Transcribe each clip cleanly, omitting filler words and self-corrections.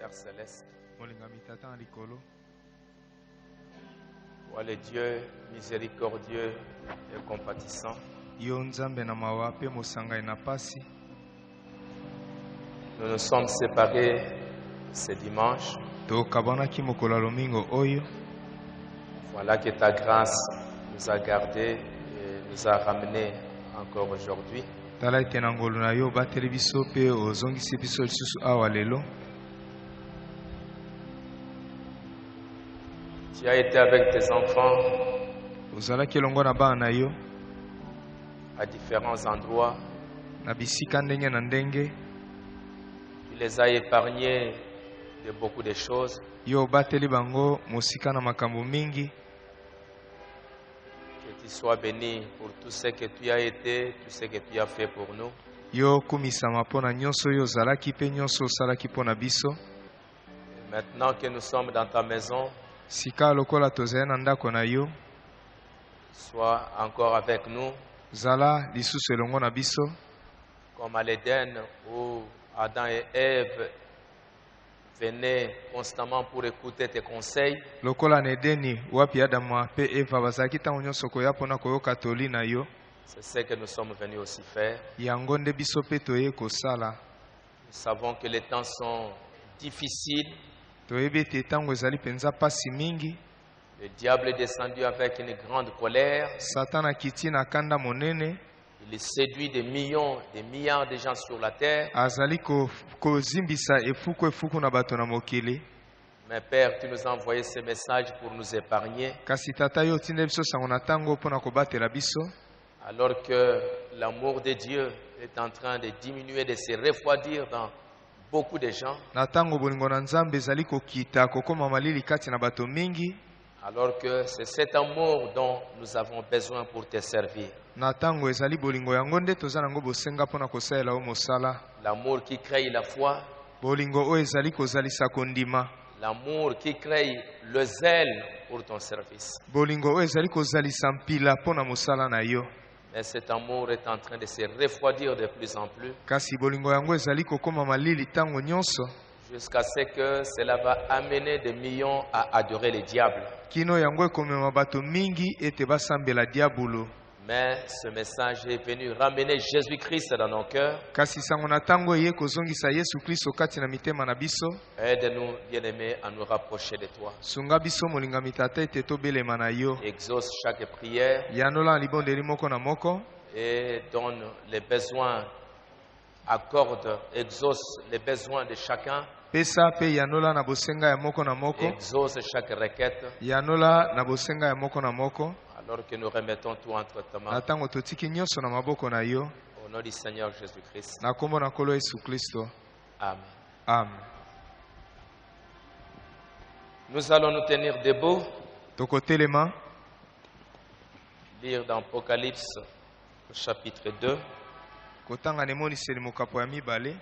Père Céleste, molingami tata na likolo, toi le Dieu miséricordieux et compatissant, yo nzambe na mawa pe mosangai na pasi. nous nous sommes séparés ce dimanche. Tokabanaki mokolo ya lomingo oyo. Voilà que ta grâce nous a gardés et nous a ramenés encore aujourd'hui. Tala ete na ngolu na yo bateli biso pe ozongisi biso lisusu awa lelo. Tu as été avec tes enfants Ozalaki elongo na bana na yo à différents endroits. na bisika ndenge na ndenge. Tu les as épargnés de beaucoup de choses. Yo bateli bango mosika na makambo mingi. Que tu sois béni pour tout ce que tu as été, tout ce que tu as fait pour nous. Yo kumisama mpona nyonso oyo ozalaki pe nyonso osalaki mpona biso. Maintenant que nous sommes dans ta maison, Sika lokola tozali na ndako na yo, sois encore avec nous, zala lisusu elongo na biso. comme à l'Éden où Adam et Ève venaient constamment pour écouter tes conseils. Lokola na Edeni wapi Adamu pe Eva bazalaki ntango nyonso koya mpona koyoka toli na yo. C'est ce que nous sommes venus aussi faire. Yango nde biso pe toye kosala. Nous savons que les temps sont difficiles. Toyebi ete ntango ezali mpenza pasi mingi. Le diable est descendu avec une grande colère. Satan akiti na kanda monene. Il séduit des millions, des milliards de gens sur la terre. Azali kozimbisa efuku na bato na mokili. Mais Père, tu nous as envoyé ce message pour nous épargner. Kasi tata yo otindeli biso sango na ntango mpona kobatela biso. Alors que l'amour de Dieu est en train de diminuer, de se refroidir dans beaucoup de gens. Na ntango bolingo na Nzambe ezali kokita kokoma malili kati na bato mingi. Alors que c'est cet amour dont nous avons besoin pour te servir. Na ntango ezali bolingo yango nde toza nango bosenga mpona kosalela yo mosala. L'amour qui crée la foi. Bolingo oyo ezali kozalisa kondima. L'amour qui crée le zèle pour ton service. Bolingo oyo ezali kozalisa mpila mpona mosala na yo. Mais cet amour est en train de se refroidir de plus en plus. Kasi bolingo yango ezali kokoma malili ntango nyonso. Jusqu'à ce que cela va amener des millions à adorer le diable. Kino yango ekomema bato mingi ete basambela diabolo. Mais ce message est venu ramener Jésus-Christ dans nos cœurs. Kasi sango na ntango eye kozongisa Yesu Kristo kati na mitema na biso. Aide-nous, bien-aimés, à nous rapprocher de toi. Sunga biso molingami tata ete tobelema na yo. Exauce chaque prière Yanola libondeli moko na moko. et donne les besoins, accorde, exauce les besoins de chacun. Pesa pe yanola na bosenga ya moko na moko. Exauce chaque requête. Yanola na bosenga ya moko na moko. Alors que nous remettons tout entre tes mains. Na ntango totiki nyonso na maboko na yo. Au nom du Seigneur Jésus-Christ. Na kombo na Nkolo Yesu Kristo. Amen. Amen. Nous allons nous tenir debout, Tokotelema. lire dans Apocalypse au chapitre 2. Kotanga nemoniseli mokapo ya mibale.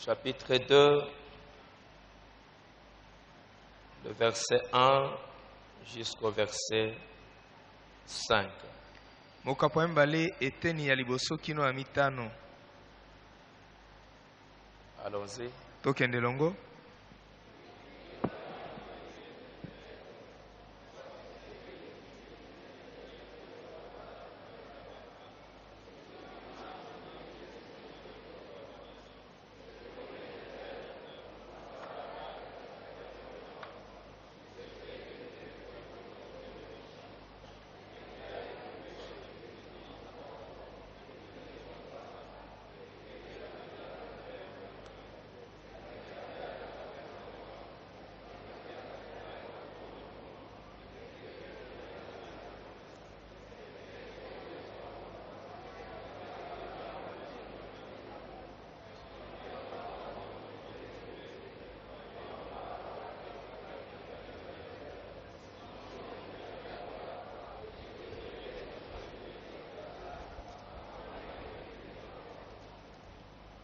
Chapitre 2, le verset 1 jusqu'au verset 5. Mokapo ya mibale eteni ya liboso kino ya mitano. Allons-y. Tokende longo.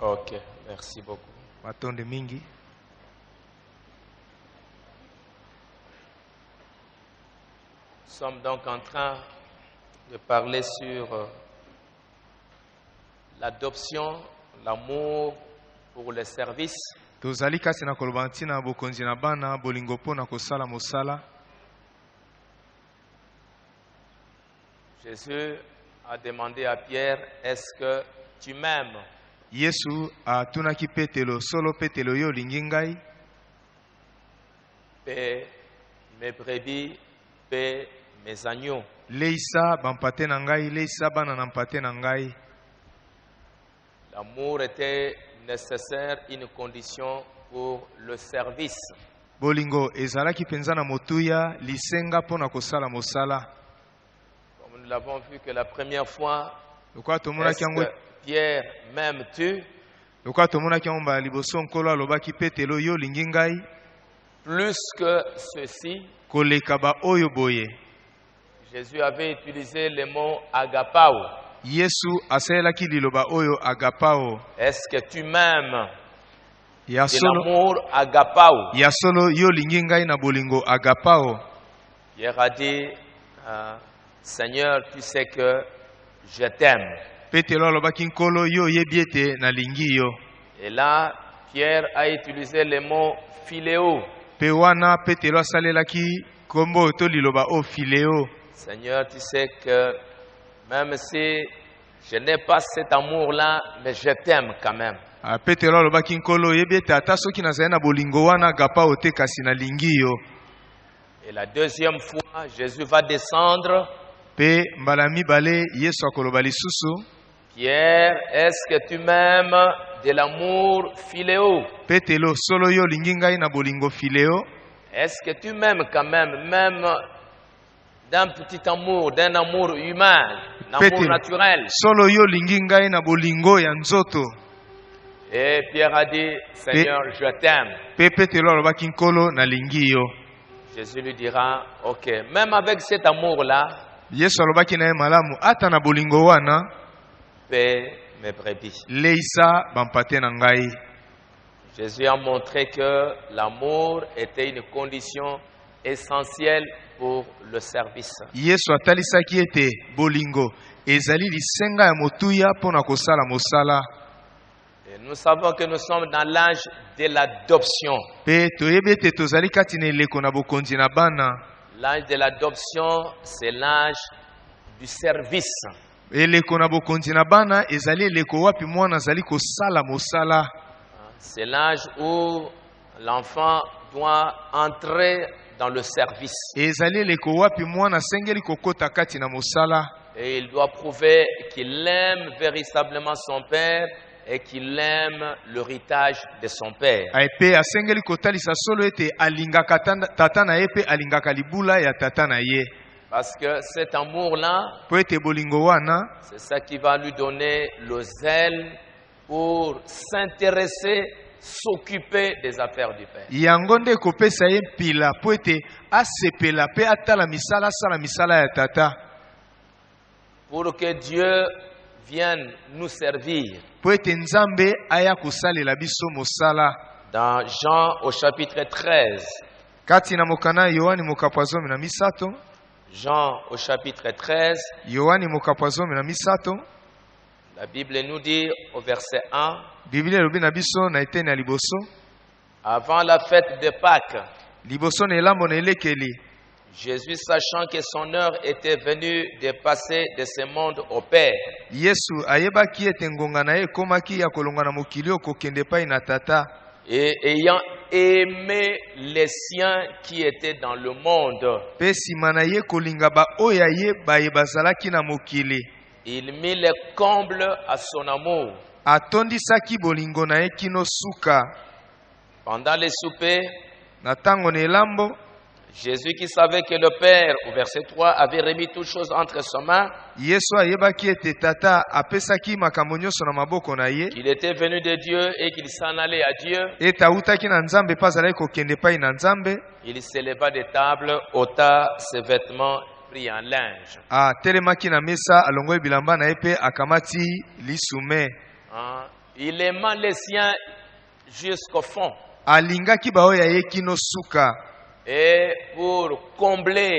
Ok, merci beaucoup. Matonde mingi. sommes donc en train de parler sur l'adoption, l'amour pour le service. tozali kasi na koloba ntina bokonzi na bana bolingo mpona kosala mosala. Jésus a demandé à Pierre, est-ce que tu m'aimes? Yesu atunaki Petelo, solo Petelo yo olingi ngai? Paix mes brebis, paix mes agneaux. Leisa bampate na ngai, leisa bana na mpate na ngai. L'amour était nécessaire, une condition pour le service. Bolingo ezalaki penza na motuya lisenga mpona kosala mosala. Comme nous l'avons vu que la première fois, est-ce que Pierre m'aimes-tu? Lokwa tomonaki yango mbala liboso nkolo alobaki Petelo yo olingi ngai? Plus que ceci, koleka ba oyo boye. Jésus avait utilisé le mot agapao. Yesu asalelaki liloba oyo agapao. Est-ce que tu m'aimes? Ya De solo, l'amour agapao. ya solo yo olingi ngai na bolingo agapao. Pierre a dit, Seigneur, tu sais que je t'aime. Petelo alobaki nkolo yo oyebi ete nalingi yo. Et là, Pierre a utilisé le mot philéo. Pe wana Petelo asalelaki kombo to liloba o phileo. Seigneur, tu sais que même si je n'ai pas cet amour-là, mais je t'aime quand même. Petelo alobaki nkolo oyebi ete ata soki nazali na bolingo wana agapao te kasi nalingi yo. Et la deuxième fois, Jésus va descendre. Pe mbala mibale Yesu akoloba lisusu. Pierre, est-ce que tu m'aimes? De l'amour philéo. Petelo, solo yo olingi ngai na bolingo phileo. Est-ce que tu m'aimes quand même d'un petit amour, d'un amour humain, d'un amour naturel? Solo yo olingi ngai na bolingo ya nzoto. Et Pierre a dit, Seigneur, je t'aime. Pe Petelo alobaki nkolo nalingi yo. Jésus lui dira, ok, même avec cet amour-là, Yesu alobaki na ye malamu ata na bolingo wana paix mes brebis. leisa bampate na ngai. Jésus a montré que l'amour était une condition essentielle pour le service. Yesu atalisaki ete bolingo ezali lisenga ya motuya mpona kosala mosala. Et nous savons que nous sommes dans l'âge de l'adoption. Pe toyebi ete tozali kati na eleko na bokonzi na bana. L'âge de l'adoption, c'est l'âge du service. Eleko na bokonzi na bana ezali eleko wapi mwana azali kosala mosala. C'est l'âge où l'enfant doit entrer dans le service. Ezali eleko wapi mwana sengeli kokota kati na mosala. Et il doit prouver qu'il aime véritablement son père et qu'il aime l'héritage de son père. Pe asengeli kotalisa solo ete alingaka tata na ye pe alingaka libula ya tata na ye. Parce que cet amour-là, Po ete bolingo wana c'est ça qui va lui donner le zèle pour s'intéresser, s'occuper des affaires du Père. yango nde kopesa ye mpila po ete asepela pe atala misala asala misala ya tata. Pour que Dieu vienne nous servir. Po ete Nzambe aya kosalela biso mosala. Dans Jean au chapitre 13. Kati na mokana Yohani mokapo zomi na misato. Jean au chapitre 13. Yohani mokapo zomi na misato. La Bible nous dit au verset 1. Biblia elobi na biso na eteni ya liboso. Avant la fête de Pâques. Liboso na elambo na elekeli. Jésus, sachant que son heure était venue de passer de ce monde au Père. Yesu ayebaki ete ngonga na ye ekomaki ya kolonga na mokili okokende pai na tata. Et ayant aimé les siens qui étaient dans le monde. Pe sima na ye kolinga ba oyo ye baye bazalaki na mokili. Il mit les combles à son amour. Atondisaki bolingo na ye kino suka. Pendant les soupers, na tango na elambo, Jésus qui savait que le Père, au verset 3, avait remis toutes choses entre ses mains. Yesu ayebaki ete tata apesaki makambo nyonso na maboko na ye. Il était venu de Dieu et qu'il s'en allait à Dieu. Ete autaki na Nzambe pa azalaki kokende pai na Nzambe. Il s'éleva de table, ôta ses vêtements, prit un linge. Telemaki na mesa alongoli bilamba na ye pe akamati lisume. Il aima les siens jusqu'au fond. Alingaki ba oyo ye kino suka. Et pour combler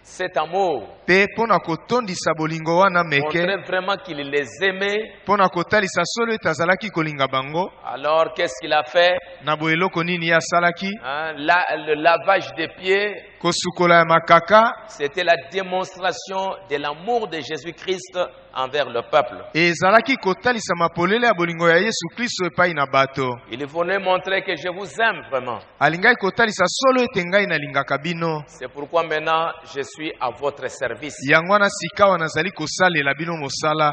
cet amour. Pe pona kotondisa bolingo wana meke. Montrer vraiment qu'il les aimait. Pona kotalisa solo etazalaki kolinga bango. Alors qu'est-ce qu'il a fait? Na boeloko nini ya salaki? Le lavage des pieds. Kosukola ya makaka. C'était la démonstration de l'amour de Jésus-Christ envers le peuple. Ezalaki kotalisa mapolele ya bolingo ya Yesu Kristo epai na bato. Il voulait montrer que je vous aime vraiment. Alingai kotalisa solo ete ngai nalingaka bino. C'est pourquoi maintenant je suis à votre service. Yango wana sika wana nazali kosalela bino mosala.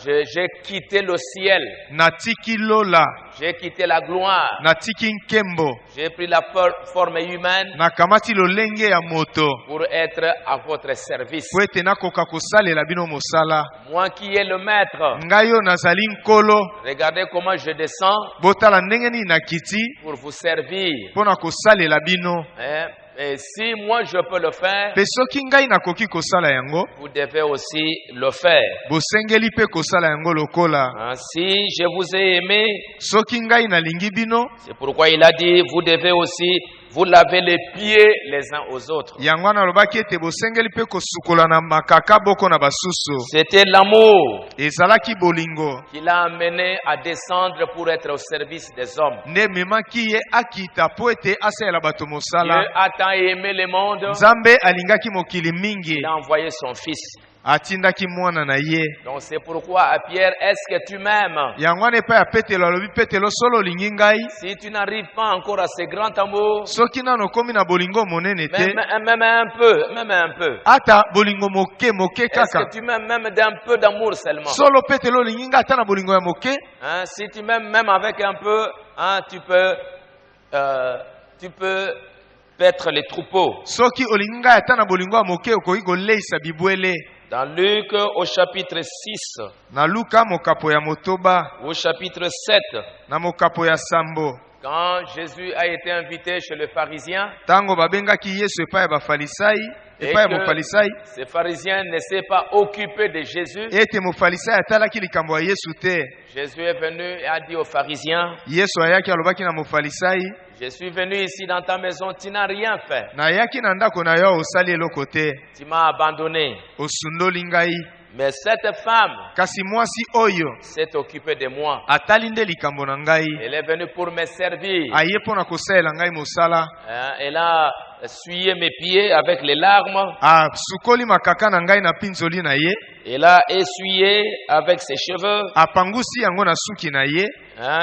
J'ai quitté le ciel. Natiki lola. J'ai quitté la gloire. Natiki nkembo. J'ai pris la forme humaine. Nakamati lolenge ya moto. Pour être à votre service. Po ete nakoka kosalela bino mosala. Moi qui est le maître. Ngayo nazali nkolo. Regardez comment je descends. Botala ndenge nini nakiti. Pour vous servir. Pona kosalela bino. Et si moi je peux le faire, pesoki ngai nakoki kosala yango, vous devez aussi le faire. Bosengeli pe kosala yango lokola. Si je vous ai aimé, soki ngai nalingi bino, c'est pourquoi il a dit vous devez aussi vous laver les pieds les uns aux autres. Yango na lobaki ete bosengeli pe kosukola na makaka boko na basusu. C'était l'amour. Ezalaki bolingo. Qui l'a amené à descendre pour être au service des hommes. Ne memaki ye akita po ete asala bato mosala. Dieu a tant aimé le monde. Nzambe alingaki mokili mingi. Il a envoyé son fils. Atindaki mwana na ye. Donc c'est pourquoi à Pierre, est-ce que tu m'aimes? Yango ne pa Petelo alobi Petelo solo lingi ngai. Si tu n'arrives pas encore à ce grand amour, soki nano komi na bolingo monene te. Même un peu. Ata bolingo moke moke kaka. Est-ce que tu m'aimes même d'un peu d'amour seulement? Solo Petelo lingi nga ata na bolingo ya moke. Si tu m'aimes même avec un peu, tu peux paître les troupeaux. Soki olingi nga ata na bolingo ya moke okoki koleisa bibwele. Dans Luc au chapitre 6. Na Luka mokapo ya motoba. Au chapitre 7. Na mokapo ya sambo. Quand Jésus a été invité chez le pharisien. Tango babengaki Yesu epai ya bafalisai. Epai ya mofalisai. Ces pharisiens ne s'est pas occupé de Jésus. Ete mofalisai atalaki likambo ya Yesu te. Jésus est venu et a dit aux pharisiens. Yesu ayaki alobaki na mofalisai. Je suis venu ici dans ta maison, tu n'as rien fait. Na yaki na ndako na yo osali eloko te. Tu m'as abandonné. Osundoli ngai. Mais cette femme kasi mwasi oyo s'est occupée de moi. Atali nde likambo na ngai. Elle est venue pour me servir. Aye pona kosalela ngai mosala. Elle a essuyé mes pieds avec les larmes. Sukoli makaka na ngai na pinzoli na ye. Elle a essuyé avec ses cheveux. Apangusi yango na suki na ye.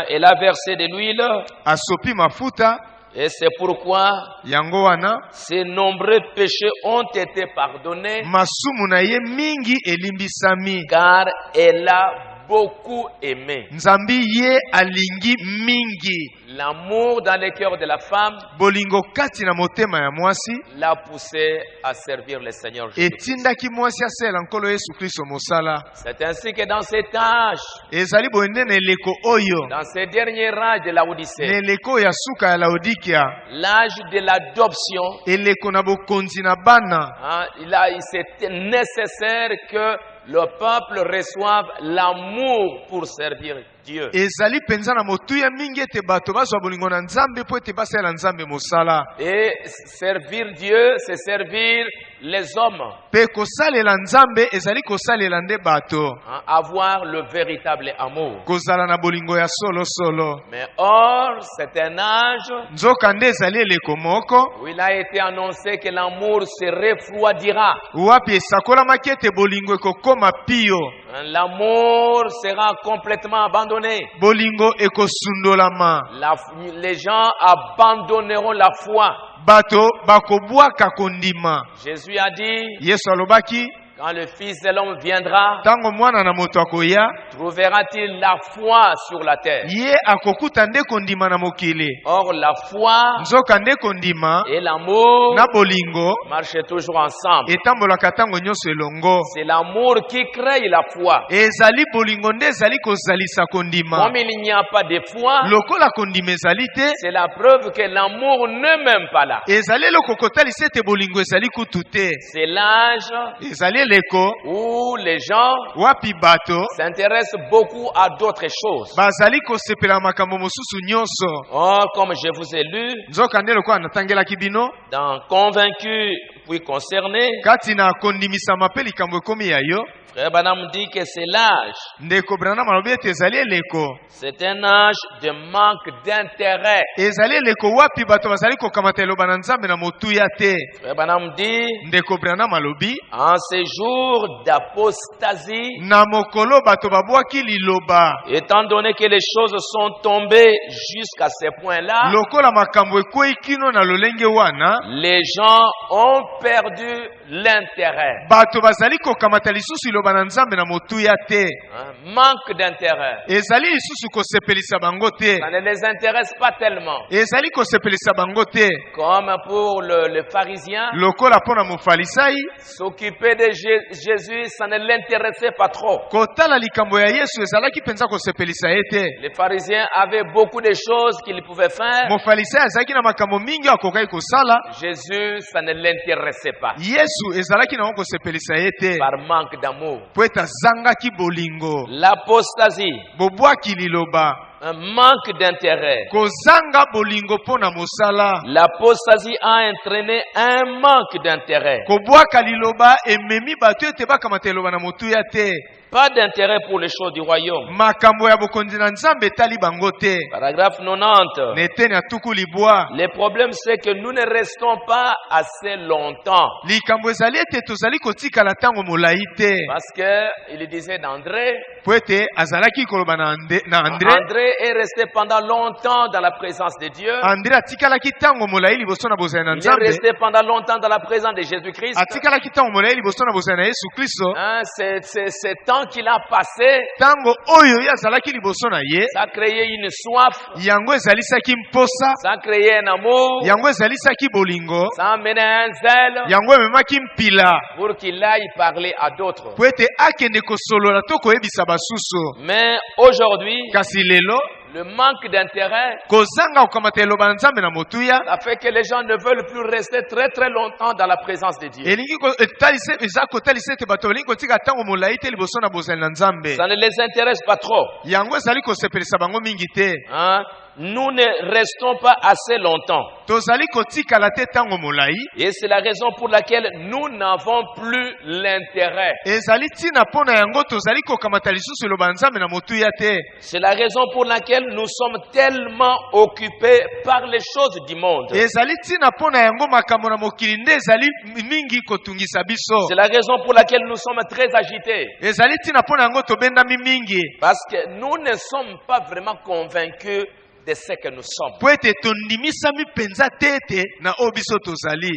Elle a versé de l'huile. Asopi mafuta. Et c'est pourquoi yango wana ces nombreux péchés ont été pardonnés. Masumu na ye mingi elimbisami. Car elle a beaucoup aimé. Nzambi ye alingi mingi. L'amour dans le cœur de la femme bolingo kati na motema ya mwasi l'a poussé à servir le Seigneur Jésus. Etindaki mwasi asela nkolo Yesu Kristo mosala. C'est ainsi que dans cet âge, ezali boende na eleko oyo, dans ces derniers âges de Laodicée, na eleko ya suka ya Laodikia, l'âge de l'adoption, eleko na bokonzi na bana, il c'était nécessaire que le peuple reçoive l'amour pour servir Dieu. Ezali penza na motuya mingi ete bato bazwa bolingo na Nzambe po ete basala Nzambe mosala. Et servir Dieu, c'est servir les hommes. Pe kosalela Nzambe ezali kosalela nde bato. Avoir le véritable amour. Kozala na bolingo ya solo solo. Mais or, c'est un âge nzoka nde ezali eleko moko où il a été annoncé que l'amour se refroidira. Wapi esakolamaki ete bolingo ekokoma pio. L'amour sera complètement abandonné. Bolingo ekosundolama. Les gens abandonneront la foi. Bato bakobwaka kondima. Jésus a dit, Yesu alobaki, quand le Fils de l'homme viendra, tango mwana na moto akoya, trouvera-t-il la foi sur la terre? Ye akokuta nde kondima na mokili. Or la foi nzoka nde kondima et l'amour na bolingo marchent toujours ensemble. etambolaka tango nyonso elongo. C'est l'amour qui crée la foi. Ezali bolingo nde ezali kozalisa kondima. Comme il n'y a pas de foi, lokola kondima ezali te, c'est la preuve que l'amour ne m'aime pas là. ezali eloko kotalisa ete bolingo ezali kutu te. C'est l'âge ezali eleko où les gens wapi bato s'intéressent beaucoup à d'autres choses. bazali kosepela makambo mosusu nyonso. Or, comme je vous ai lu nzoka nde lokola natangelaki bino dans Convaincu puis concerné. kati na kondimisama mpe likambo ekomi ya yo. Frère Branham dit que c'est l'âge. Ndeko Branham alobi ete ezali eleko. C'est un âge de manque d'intérêt. Ezali eleko wapi bato bazali kokamata eloba na Nzambe na motuya te. Frère Branham dit, Ndeko Branham alobi en ces jours d'apostasie, na mokolo bato babwaki liloba. étant donné que les choses sont tombées jusqu'à ce point-là, Lokola makambo ekwei kino na lolenge wana, les gens ont perdu l'intérêt. bato bazali kokamata lisusu liloba na Nzambe na motuya te. Manque d'intérêt. Ezali lisusu kosepelisa bango te. Ça ne les intéresse pas tellement. Ezali kosepelisa bango te. Comme pour le pharisien, Lokola pona mofarisai, s'occuper de Jésus, ça ne l'intéressait pas trop. kotala likambo ya Yesu ezalaki penza kosepelisa ye te. Les pharisiens avaient beaucoup de choses qu'ils pouvaient faire. Mofarisai azalaki na makambo mingi akokaki kosala. Jésus, ça ne l'intéressait pas. Yesu ezalaki na kosepelisa ye te. Par manque d'amour. Po ete azangaki bolingo. L'apostasie, Bobwaki liloba. un manque d'intérêt. Kozanga bolingo pona mosala. L'apostasie a entraîné un manque d'intérêt. Kobwaka liloba ememi bato ete bakamata eloba na motuya te. Pas d'intérêt pour les choses du royaume. Makambo ya bokonzi na Nzambe etali bango te. Paragraphe 90. Neteni atuku libwa. Le problème, c'est que nous ne restons pas assez longtemps. Likambo ezali ete tozali kotikala ntango molai te. Parce que il disait d'André. Po ete azalaki koloba na André. André est resté pendant longtemps dans la présence de Dieu. André atikalaki ntango molai liboso na bozali na Il est Nzambe. resté pendant longtemps dans la présence de Jésus-Christ. Atikalaki ntango molai liboso na bozali na Yesu Kristo. C'est temps qu'il a passé, Ntango oyo ye azalaki liboso na ye. ça a créé une soif, Yango ezalisaki mposa. ça a créé un amour, Yango ezalisaki bolingo. ça a amené un zèle Yango ememaki mpila. pour qu'il aille parler à d'autres. Po ete akende kosolola to koyebisa basusu. Mais aujourd'hui, Kasi lelo le manque d'intérêt, kozanga kokamata eloba na Nzambe na motuya. ça fait que les gens ne veulent plus rester très très longtemps dans la présence de Dieu. Elingi eza kotalisa ete bato balingi kotika ntango molai te liboso na bozali na Nzambe. Ça ne les intéresse pas trop. Yango ezali kosepelisa bango mingi te. Nous ne restons pas assez longtemps. Tozali kotikala te ntango molai. Et c'est la raison pour laquelle nous n'avons plus l'intérêt. Ezali tina pona yango tozali kokamata lisusu eloba na Nzambe na motuya te. C'est la raison pour laquelle nous sommes tellement occupés par les choses du monde. Ezali tina pona yango makambo na mokili nde ezali mingi kotungisa biso. C'est la raison pour laquelle nous sommes très agités. Ezali tina pona yango tobendami mingi. Parce que nous ne sommes pas vraiment convaincus de ce que nous sommes. Po ete tondimisami penza te ete na oyo biso tozali.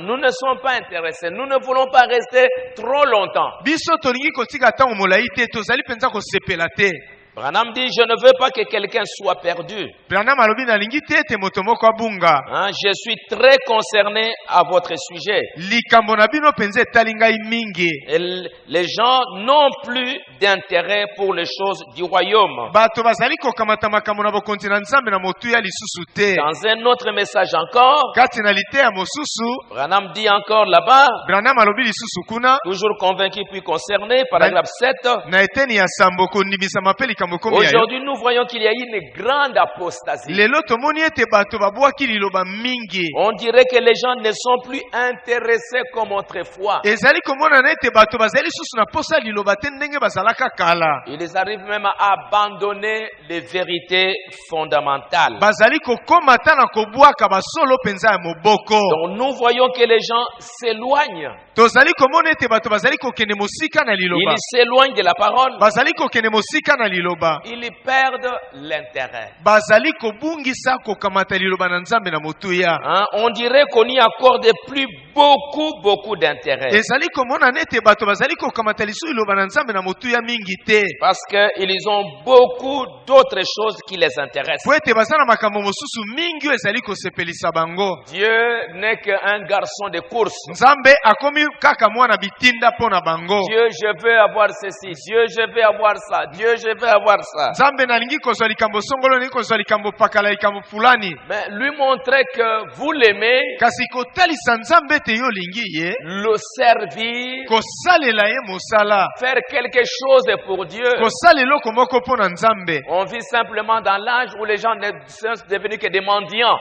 Nous ne sommes pas intéressés. Nous ne voulons pas rester trop longtemps. Biso tolingi kotika ntango molai te tozali penza kosepela te. Branham dit, je ne veux pas que quelqu'un soit perdu. Branham alobi nalingi te ete moto moko abunga. Je suis très concerné à votre sujet. Likambo na bino penza etali ngai mingi. Et les gens n'ont plus d'intérêt pour les choses du royaume. Bato bazali kokamata makambo na bokonzi na Nzambe na motuya lisusu te. Dans un autre message encore, Kati na lite ya mosusu, Branham dit encore là-bas, Branham alobi lisusu kuna, toujours convaincu puis concerné, paragraphe 7. na eteni ya sambo kondimisa mape likambo komi ya yo. Aujourd'hui, nous voyons qu'il y a une grande apostasie. Lelo tomoni ete bato babwaki liloba mingi. On dirait que les gens ne sont plus intéressés comme autrefois. Ezali komona na ete bato bazali lisusu na posa liloba te ndenge bazalaka kala. Ils arrivent même à abandonner les vérités fondamentales. Bazali kokoma ta na kobwaka basolo penza ya moboko. Donc nous voyons que les gens s'éloignent. Tozali komona ete bato bazali kokende mosika na liloba. Ils s'éloignent de la parole. Bazali kokende mosika na liloba. Ils perdent l'intérêt. Bazali kobungisa kokamata liloba na Nzambe na motuya. On dirait qu'on y accorde plus beaucoup d'intérêt. Ezali komona nete bato bazali kokamata lisu liloba na Nzambe na motuya mingi te. Parce qu'ils ont beaucoup d'autres choses qui les intéressent. Po ete bazana makambo mosusu mingi ezali kosepelisa bango. Dieu n'est qu'un garçon de course. Nzambe akomi kaka mwana bitinda pona bango. Dieu, je veux avoir ceci. Dieu, je veux avoir ça. Dieu, je veux avoir ça. Nzambe nalingi kozwa likambo songolo nalingi kozwa likambo pakala likambo fulani. Mais lui montrer que vous l'aimez, Kasi kotalisa Nzambe ete yo olingi ye le servir, kosalela ye mosala faire quelque chose pour Dieu. kosala eloko moko mpo na Nzambe. On vit simplement dans l'âge où les gens ne sont devenus que des mendiants.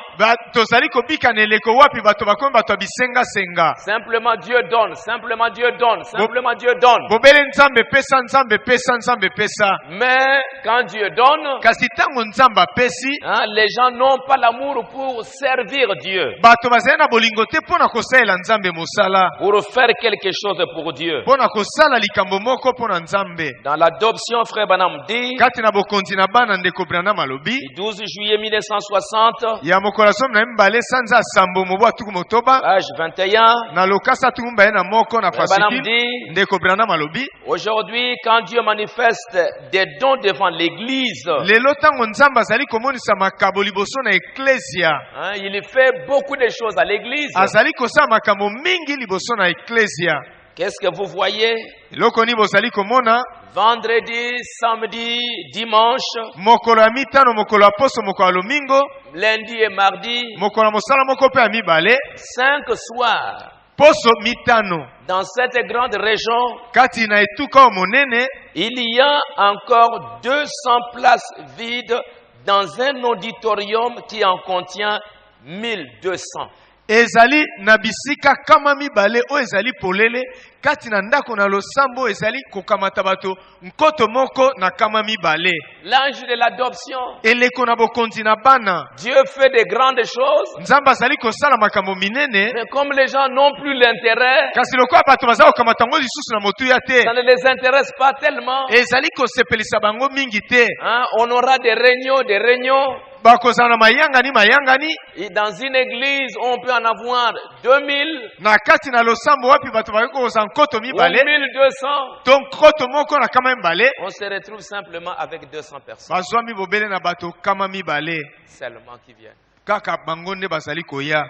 Tozali kobika na eleko wapi bato bakomi bato ya bisengasenga. Simplement Dieu donne, simplement Dieu donne, simplement Dieu donne. Bobele Nzambe pesa, Nzambe pesa, Nzambe pesa. Mais quand Dieu donne, Kasi tango Nzambe apesi, les gens n'ont pas l'amour pour servir Dieu, bato bazali na bolingo te mpo na kosalela Nzambe mosala, pour faire quelque chose pour Dieu. mpo na kosala likambo moko mpo na Nzambe. Dans l'adoption, frère Branham dit, Kati na bokonzi na bana ndeko Branham alobi, le 12 juillet 1960, ya mokolo somi na mibale sanza asambo mobu atuku motoba, page 21, na lokasa atuku mbaye na moko na frère Branham fasiki, dit, ndeko Branham alobi, aujourd'hui, quand Dieu manifeste des dons devant l'Église, lelo tango Nzambe azali komonisa makabo liboso na eklesia, il fait beaucoup de choses à l'Église. azali kosala makambo mingi liboso na eklesia. Qu'est-ce que vous voyez? Eloko nini bozali komona? Vendredi, samedi, dimanche, Mokolo ya mitano, mokolo ya poso, mokolo ya lomingo, lundi et mardi, mokolo ya mosala moko mpe ya mibale, 5 soirs. poso mitano. Dans cette grande région, Kati na etuka o monene, il y a encore 200 places vides dans un auditorium qui en contient 1200. ezali na bisika kama mibale o ezali polele, kati na ndako na losambo ezali kokamata bato nkoto moko na kama mibale. L'ange de l'adoption, Eleko na bokonzi na bana, Dieu fait de grandes choses, Nzambe azali kosala makambo minene, mais comme les gens n'ont plus l'intérêt, kasi lokola bato baza kokamata ngo lisusu na motuya te, ça ne les intéresse pas tellement. ezali kosepelisa bango mingi te. On aura des réunions. Bakozala na mayangani. Et dans une église, on peut en avoir 2000 Na kati na losambo wapi bato bako koza nkoto ou mibale, 1200. to nkoto moko na kama mibale, On se retrouve simplement avec 200 personnes bazwa mibobele na bato kama mibale. seulement qui viennent. Kaka bango nde bazali koya.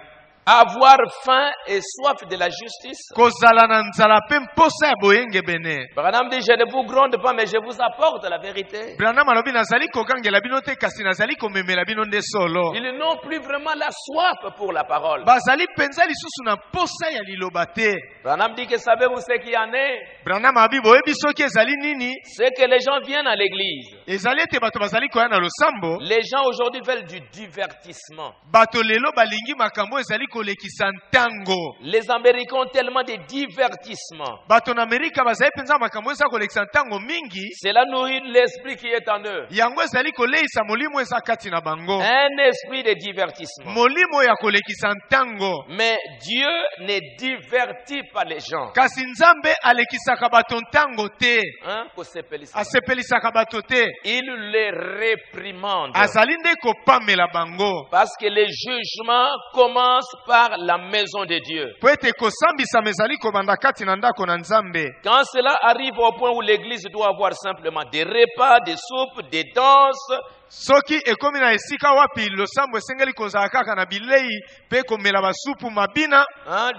Avoir faim et soif de la justice. Kozala na nzala pe mposa ya boyenge bene. Branham dit, je ne vous gronde pas, mais je vous apporte la vérité. Branham alobi nazali kokangela bino te kasi nazali komemela bino nde solo. Ils n'ont plus vraiment la soif pour la parole. Bazali penza lisusu na mposa ya liloba te. Branham dit que savez-vous ce qu'il y en est? Branham abi boyebi soki ezali nini? C'est que les gens viennent à l'église. Ezali ete bato bazali koya na losambo. Les gens aujourd'hui veulent du divertissement. Bato lelo balingi makambo ezali kolekisa ntango. Les Américains ont tellement de divertissement. Bato na Amerika bazali penza makambo eza kolekisa ntango mingi. Cela nourrit l'esprit qui est en eux. Yango ezali koleisa molimo eza kati na bango. Un esprit de divertissement. Molimo ya kolekisa ntango. Mais Dieu ne divertit pas les gens. Kasi Nzambe alekisaka bato ntango te. Kosepelisa. Asepelisaka bato te. Il les réprimande. Azali nde kopamela bango. Parce que les jugements commencent par la maison de Dieu. Po ete kosambisa ezali kobanda kati na ndako na Nzambe. Quand cela arrive au point où l'église doit avoir simplement des repas, des soupes, des danses, soki ekomi na esika wapi losambo esengeli kozala kaka na bilei pe komela basupu mabina,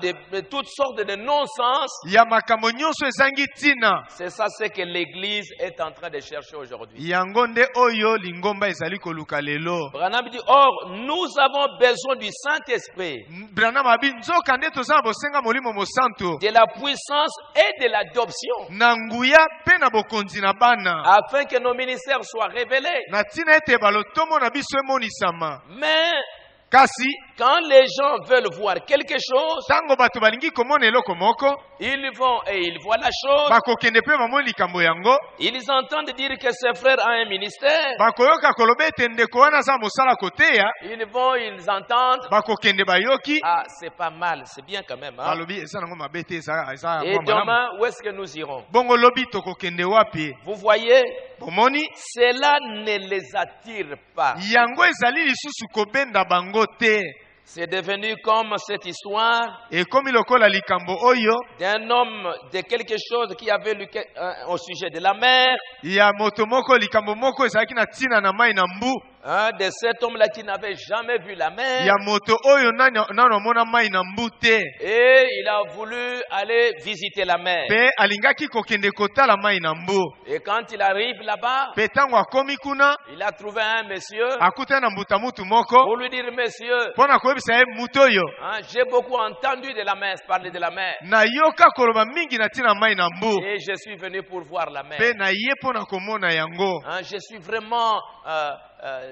de toutes sortes de non-sens, ya makambo nyonso ezangi tina. c'est ça ce que l'église est en train de chercher aujourd'hui. Yango nde oyo lingomba ezali koluka lelo. Branham dit, or, nous avons besoin du Saint-Esprit, Branham abi nzoka nde toza na bosenga molimo mosantu, de la puissance et de l'adoption, na nguya pe na bokonzi na bana, afin que nos ministères soient révélés. na tina ete balotomo na biso emonisama. Mais Kasi quand les gens veulent voir quelque chose, tango bato balingi komona eloko moko, ils vont et ils voient la chose. bakokende pe bamoni likambo yango, Ils entendent dire que ce frère a un ministère. bakoyoka koloba ete ndeko wana aza mosala koteya, Ils vont, ils entendent. bakokende bayoki, Ah, c'est pas mal, c'est bien quand même. Hein? balobi eza nango mabe te, eza Et mwa malamu. demain, où est-ce que nous irons? Bongo lobi tokokende wapi? Vous voyez, Bomoni cela ne les attire pas. yango ezali lisusu kobenda bango te. C'est devenu comme cette histoire Ekomi lokola likambo oyo d'un homme de quelque chose qui avait lu au sujet de la mer. ya moto moko likambo moko ezalaki na tina na mai na mbu. de cet homme-là qui n'avait jamais vu la mer. ya moto oyo nano amona mai na mbu te. Et il a voulu aller visiter la mer. Pe alingaki kokende kotala mai na mbu. Et quand il arrive là-bas, Pe tango akomi kuna il a trouvé un monsieur akutana na mbuta mutu moko pour lui dire, monsieur, mpona koyebisa ye mutu oyo j'ai beaucoup entendu de la mer, parler de la mer. nayoka koloba mingi na ntina mai na mbu. Et je suis venu pour voir la mer. Pe na ye mpona komona yango. Je suis vraiment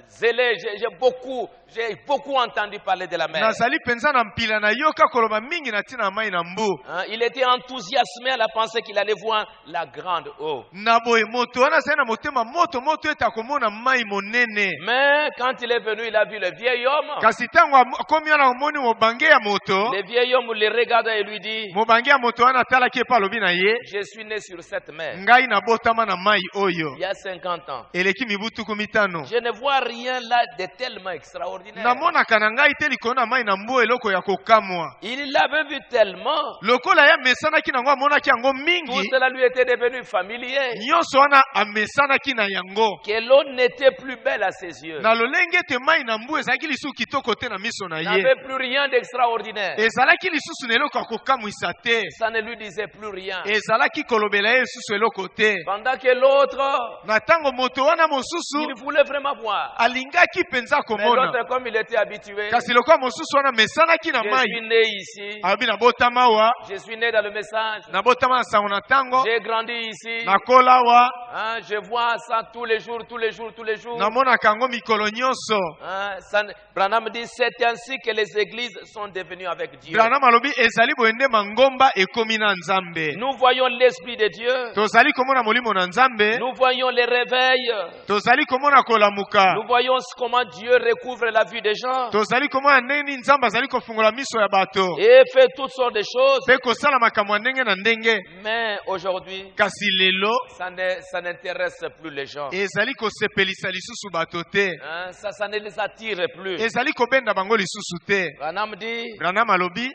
zélé, j'ai beaucoup entendu parler de la mer. Nazali penza na mpila nayoka koloba mingi na ntina mai na mbu. Il était enthousiasmé à la pensée qu'il allait voir la grande eau. Na boye moto wana azali na motema moto ete akomona mai monene. Mais quand il est venu, il a vu le vieil homme. Kasi tango akomi wana omoni mobange ya moto. Le vieil homme le regarda et lui dit, Mobange ya moto wana atalaki epa alobi na ye, je suis né sur cette mer ngai nabotama na mai oyo il y a 50 ans. eleki mibu tuku mitano. Je ne vois rien là de tellement extraordinaire. Namonaka na ngai te likolo na mai na mbu eloko ya kokamwa. Il l'avait vu tellement. Lokola ya mesanaki nango amonaki yango Tout mingi, cela lui était devenu familier. nyonso wana amesanaki na yango. Que l'eau n'était plus belle à ses yeux. Na lolenge ete mai na mbu ezalaki lisusu kitoko te na miso na Il ye. n'avait plus rien d'extraordinaire. Ezalaki lisusu na eloko ya kokamwisa te. Ça ne lui disait plus rien. Ezalaki kolobela ye lisusu eloko te. Pendant que l'autre, Na tango moto wana mosusu il voulait vraiment voir. alingaki penza Mais komona. l'autre, comme il était habitué, Kasi lokola mosusu wana mesanaki na je mai. suis né ici, Abi na botama wa, je suis né dans le message, na botama na sango na tango, j'ai grandi ici, na kola wa, je vois ça tous les jours, tous les jours, tous les jours. namonaka yango mikolo nyonso. Branham dit, c'est ainsi que les églises sont devenues avec Dieu. Branham alobi ezali boyende mangomba ekomi na Nzambe. Nous voyons l'Esprit de Dieu, Tozali komona molimo na Nzambe, nous voyons les réveils, tozali komona kolamuka. nous voyons comment Dieu recouvre la vie des gens Tozali komona ndenge Nzambe azali kofungola miso ya bato. et fait toutes sortes de choses. Pe kosala makambo ya ndenge na ndenge. Mais aujourd'hui, Kasi lelo ça n'intéresse plus les gens. ezali kosepelisa lisusu bato te. Ça ne les attire plus. Ezali kobenda bango lisusu te. Branham dit, Branham alobi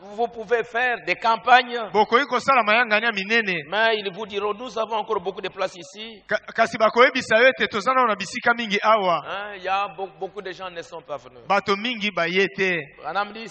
vous pouvez faire des campagnes, bokoki kosala mayangani ya minene. mais ils vous diront, nous avons encore beaucoup de place ici. Kasi bakoyebisa yo ete toza nano na bisika mingi awa. Il y a beaucoup de gens ne sont pas venus. Bato mingi baye te. Branham dit,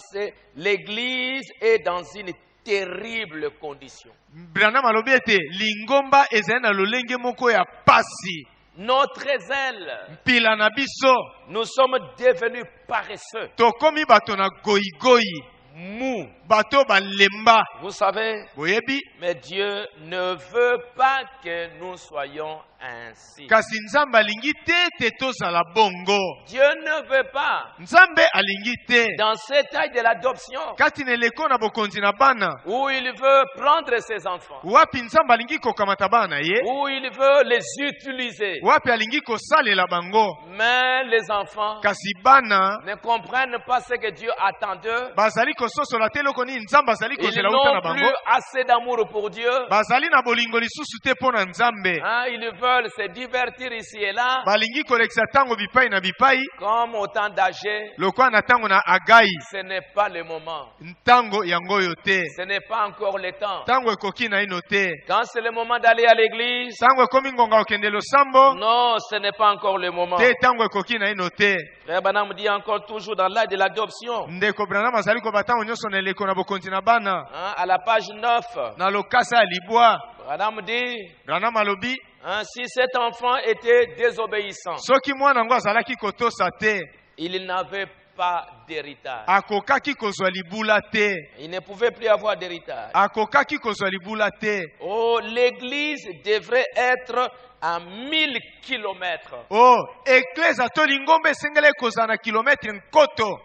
l'église est dans une terrible condition. Branham alobi ete lingomba ezali na lolenge moko ya pasi. Notre zèle, Mpila na biso nous sommes devenus paresseux, tokomi bato na goyigoyi, mous. bato balemba. Vous savez, Boyebi mais Dieu ne veut pas que nous soyons ainsi. kasi Nzambe alingi te ete tozala bongo. Dieu ne veut pas, Nzambe alingi te dans cette taille de l'adoption, kati na eleko na bokonzi na bana, où il veut prendre ses enfants, wapi Nzambe alingi kokamata bana na ye, où il veut les utiliser. wapi alingi kosalela bango. Mais les enfants Kasi bana ne comprennent pas ce que Dieu attend d'eux. bazali kososola te eloko nini Nzambe azali Ils kozela uta na n'ont bango. plus assez d'amour pour Dieu. Bazali na bolingo lisusu te mpo na Nzambe. Ils veulent se divertir ici et là, Balingi kolekisa tango bipai na bipai comme au temps d'âge. lokwa na tango na Agai. Ce n'est pas le moment. Ntango yango yo te. Ce n'est pas encore le temps. Tango ekoki na ino te. Quand c'est le moment d'aller à l'église, Tango ekomi ngonga okende losambo non, ce n'est pas encore le moment. te. Tango ekoki na ino te. Frère Branham dit encore toujours dans l'âge de l'adoption, Ndeko Branham azali koba tango nyonso na eleko na bokonzi na bana. à la page 9, Na lokasa ya libwa Branham dit, Branham alobi si cet enfant était désobéissant, soki mwana ngo azalaki kotosa te, il n'avait pas d'héritage. akokaki kozwa libula te. Il ne pouvait plus avoir d'héritage. Akokaki kozwa libula te. Oh, l'église devrait être à 1000 kilomètres. Oh, eklesa to lingombe esengeli kozala na kilometre nkoto.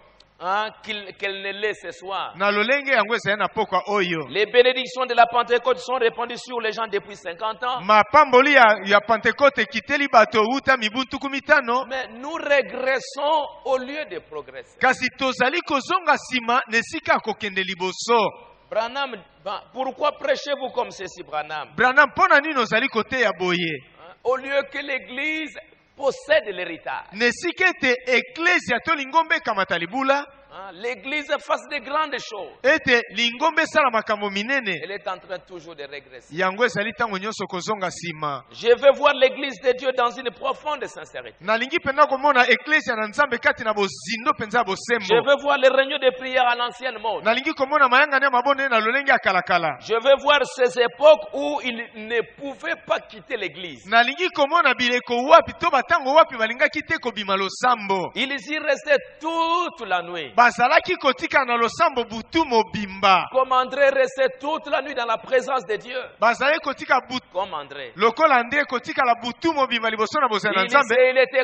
Qu'elle ne l'ait ce soir. Na lolenge yango ezali na pokwa oyo. Les bénédictions de la Pentecôte sont répandues sur les gens depuis 50 ans. Mapamboli ya Pentecote ekiteli bato uta mibu tuku mitano. Mais nous régressons au lieu de progresser. Kasi tozali kozonga sima nesika kokende liboso. Branham, pourquoi prêchez-vous comme ceci, Branham? Branham pona nini ozali kote ya boye? Au lieu que l'église possède l'héritage. Nesika ete eklesia to lingombe kamata libula. L'église fasse de grandes choses. ete lingomba esala makambo minene Elle est en train toujours de régresser. yango ezali ntango nyonso kozonga nsima. Je veux voir l'église de Dieu dans une profonde sincérité. nalingi mpenza komona eklesia na nzambe kati na bozindo mpenza ya Je bosembo. veux voir les réunions de prière à l'ancienne mode. nalingi komona mayangani ya mabonene na lolenge ya kalakala. Je veux voir ces époques où ils ne pouvaient pas quitter l'église. nalingi komona bileko wapi to batango wapi balingaki te kobima losambo. Ils y restaient toute la nuit. bazalaki kotika na losambo butu mobimba. Comme André restait toute la nuit dans la présence de Dieu. bazalaki kotika butu Comme André. lokola nde kotika la butu mobimba liboso na bozala na nzambe. Il était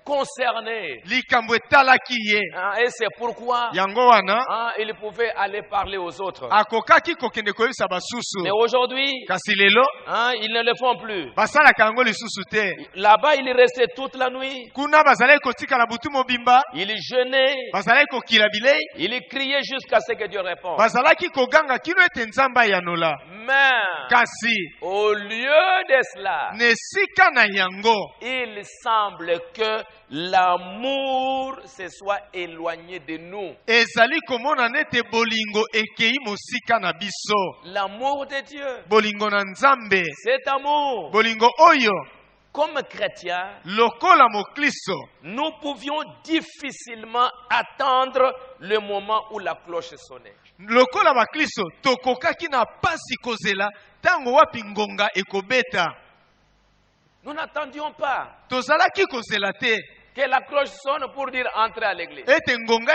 concerné. likambo etalaki ye. Et c'est pourquoi yango wana il pouvait aller parler aux autres. akokaki kokende koyebisa basusu. Mais aujourd'hui, kasi lelo ils ne le font plus. basalaka yango lisusu te. Là-bas, il restait toute la nuit. kuna bazalaki kotika la butu mobimba. Il jeûnait. bazalaki kokila bilei. Il criait jusqu'à ce que Dieu réponde. bazalaki koganga kino ete nzambe ayanola. Mais kasi au lieu de cela, na esika na yango il semble que l'amour se soit éloigné de nous. ezali komona nete bolingo ekei mosika na biso. L'amour de Dieu, bolingo na nzambe. cet amour, bolingo oyo comme chrétiens, lokola moklisto nous pouvions difficilement attendre le moment où la cloche sonnait. lokola baklisto tokokaki na pasi kozela ntango wapi ngonga ekobeta. Nous n'attendions pas tozalaki kozela te que la cloche sonne pour dire entrer à l'église. ete ngonga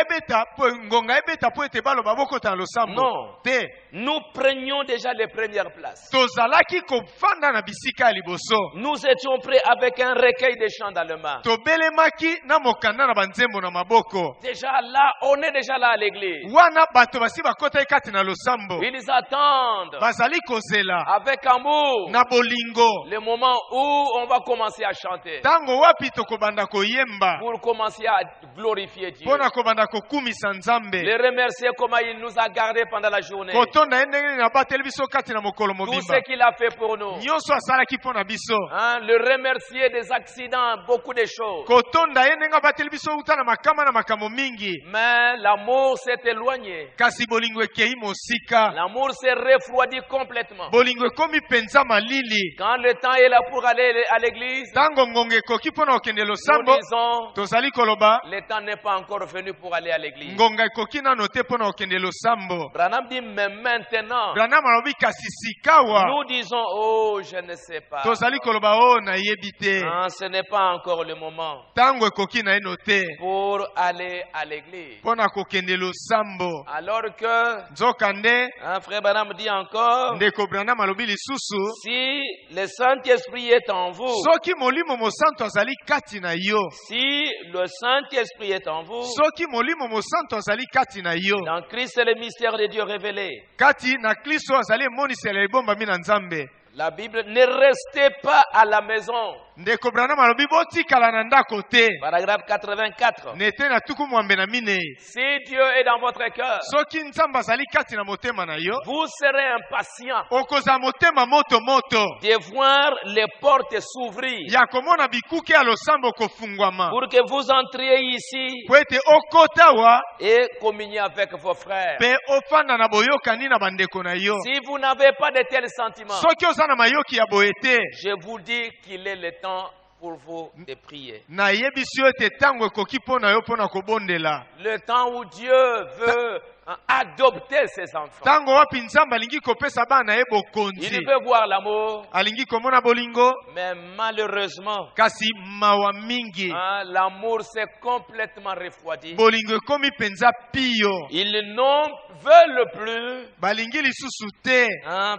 ebeta po ete baloba bokota na losambo Non. te. Nous prenions déjà les premières places. tozalaki kofanda na bisika ya liboso. Nous étions prêts avec un recueil de chants dans le main. tobelemaki na mokanda na banzembo na maboko. Déjà là, on est déjà là à l'église. wana bato basi bakotaki kati na losambo. Ils attendent bazali kozela avec amour na bolingo le moment où on va commencer à chanter. ntango wapi tokobanda koyemba Pour commencer à glorifier Dieu. mpona kobanda kokumisa nzambe. Les remercier comment il nous a gardés pendant la journée. kotonda ye ndenge nini abateli biso kati na mokolo Tout ce mobimba. qu'il a fait pour nous. nyonso asalaki mpo na biso. Le remercier des accidents, beaucoup de choses. kotonda ye ndenge abateli biso uta na makama na makambo mingi. Mais l'amour s'est éloigné. kasi bolingo ekei mosika. L'amour s'est refroidi complètement. bolingo ekomi mpenza malili. Quand le temps est là pour aller à l'église, ntango ngonga ekoki mpo na kokende nous losambo disons, tozali koloba le temps n'est pas encore venu pour aller à l'église. ngonga ekoki nano te mpo na kokende losambo. Branham dit, mais maintenant, branham alobi kasi sikawa nous disons, oh, je ne sais pas. tozali koloba o nayebi te. Ce n'est pas encore le moment ntango ekoki na yeno te pour aller à l'église. mpo na kokende losambo. Alors que, nzokande frère Branham dit encore, ndeko branham alobi lisusu si le Saint-Esprit est en vous, soki molimo mosantu azali kati na yo. si le Saint-Esprit est en vous, soki molimo mosantu azali kati na yo. dans Christ c'est le mystère de Dieu révélé. kati na kristo azali emonisela ebombami na nzambe. La Bible, ne restez pas à la maison. ndeko branham alobi botikala na ndako te. Paragraphe 84. nete na tuku mwambe na minei. Si Dieu est dans votre cœur, soki nzambe azali kati na motema na yo. vous serez impatient okozala motema moto moto de voir les portes s'ouvrir ya komona bikuke ya losambo kofungwama pour que vous entriez ici po ete okota awa et communiez avec vos frères. mpe ofanda na boyokani na bandeko na yo. Si vous n'avez pas de tels sentiments, soki oza na mayoki ya boye te, je vous dis qu'il est le temps pour vous de prier. nayebisi yo ete ntango ekoki mpo na yo mpo na kobondela. Le temps où Dieu veut adopter ses enfants. ntango wapi nzambe alingi kopesa bana ye Il bokonzi. veut voir l'amour, alingi komona bolingo, mais malheureusement, kasi mawa mingi l'amour s'est complètement refroidi. bolingo ekomi mpenza pio. Ils n'en veulent plus balingi lisusu te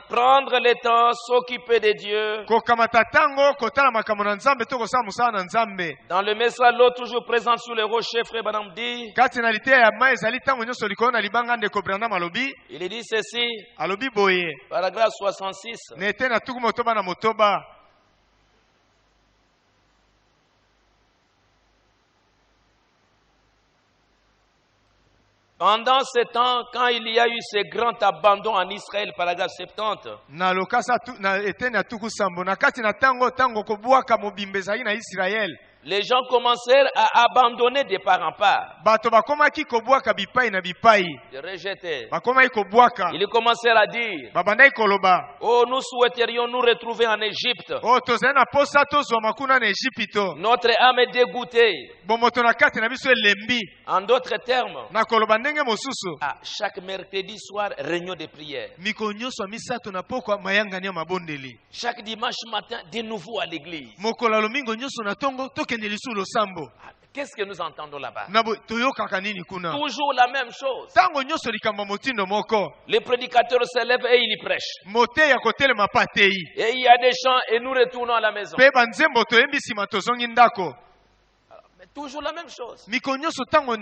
prendre le temps, s'occuper de Dieu. kokamata ntango kotala makambo na nzambe to kosala mosala na nzambe. Dans le message, l'eau toujours présente sur le rocher, frère Branham dit, kati na liteya ya mai ezali ntango nyonso likolo na libanga ndeko branham alobi. il dit ceci, alobi boye paragraphe 66. nete na tuku motoba na motoba. Pendant ce temps, quand il y a eu ce grand abandon en Israël, paragraphe 70, na lokasa na eteni ya tuku sambo na kati na ntango kobwaka mobimba ezali na Israele. Les gens commencèrent à abandonner de part en part, bato bakomaki kobwaka bipai na bipai, de rejeter. bakomaki kobwaka, Ils commencèrent à dire, babandaki koloba, oh, nous souhaiterions nous retrouver en Égypte. oh tozali na posa tozwama kuna na Ejipito, Notre âme est dégoûtée. bomoto na kati na biso elembi. En d'autres termes, Na koloba ndenge mosusu, à chaque mercredi soir, réunion de prière. mikolo nyonso ya misato na pokwa mayangani ya mabondeli. Chaque dimanche matin, de nouveau à l'église. Mokolo ya lomingo nyonso na tongo tokende lisusu losambo. Ah, qu'est-ce que nous entendons là-bas? Na toyokaka nini kuna? Toujours la même chose. Tango nyonso likambo motindo moko. Le prédicateur se lève et il y prêche. Moteya kotelema pa tei. Et il y a des chants et nous retournons à la maison. Pe banzembo toyembi nsima tozongi ndako. Mais toujours la même chose. Mikolo nyonso tango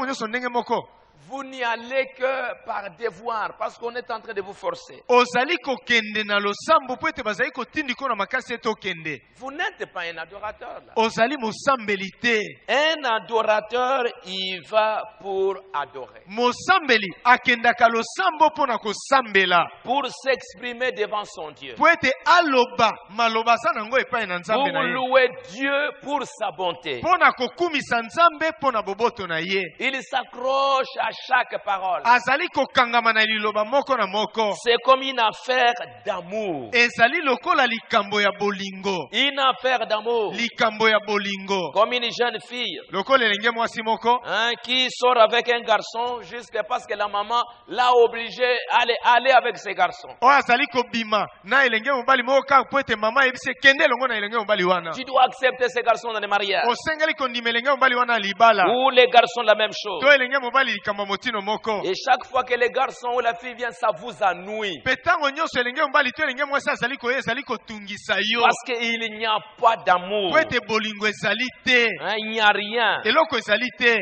nyonso ndenge moko. Vous n'y allez que par devoir, parce qu'on est en train de vous forcer. Ozali kokende na losambo po ete bazali kotindi ko na makasi ete okende. Vous n'êtes pas un adorateur là. Ozali mosambeli te. Un adorateur, il va pour adorer. Mosambeli akendaka losambo mpo na kosambela. Pour s'exprimer devant son Dieu. Po ete aloba maloba aza nango epai na Pour nzambe na ye. louer Dieu pour sa bonté. Mpo na kokumisa nzambe mpo na boboto na ye. Il s'accroche à chaque parole. Azali kokangama na liloba moko na moko. C'est comme une affaire d'amour. Ezali lokola likambo ya bolingo. Une affaire d'amour. Likambo ya bolingo. Comme une jeune fille Lokola elenge mwasi moko. qui sort avec un garçon jusqu'à parce que la maman l'a obligé à aller avec ce garçon. Oyo azali kobima na elenge mobali moko kaka po ete mama ayebisi kende elongo na elenge mobali wana. Tu dois accepter ce garçon dans le mariage. Osengeli kondima elenge mobali wana ya libala. Ou les garçons la même chose. To elenge mobali likambo motino moko. Et chaque fois que le garçon ou la fille vient, ça vous ennuie. Pe ntango nyonso elenge mobali to elenge mwasi azali koye ezali kotungisa yo. Parce qu'il n'y a pas d'amour. Po ete bolingo ezali te. Il n'y a rien. Eloko ezali te.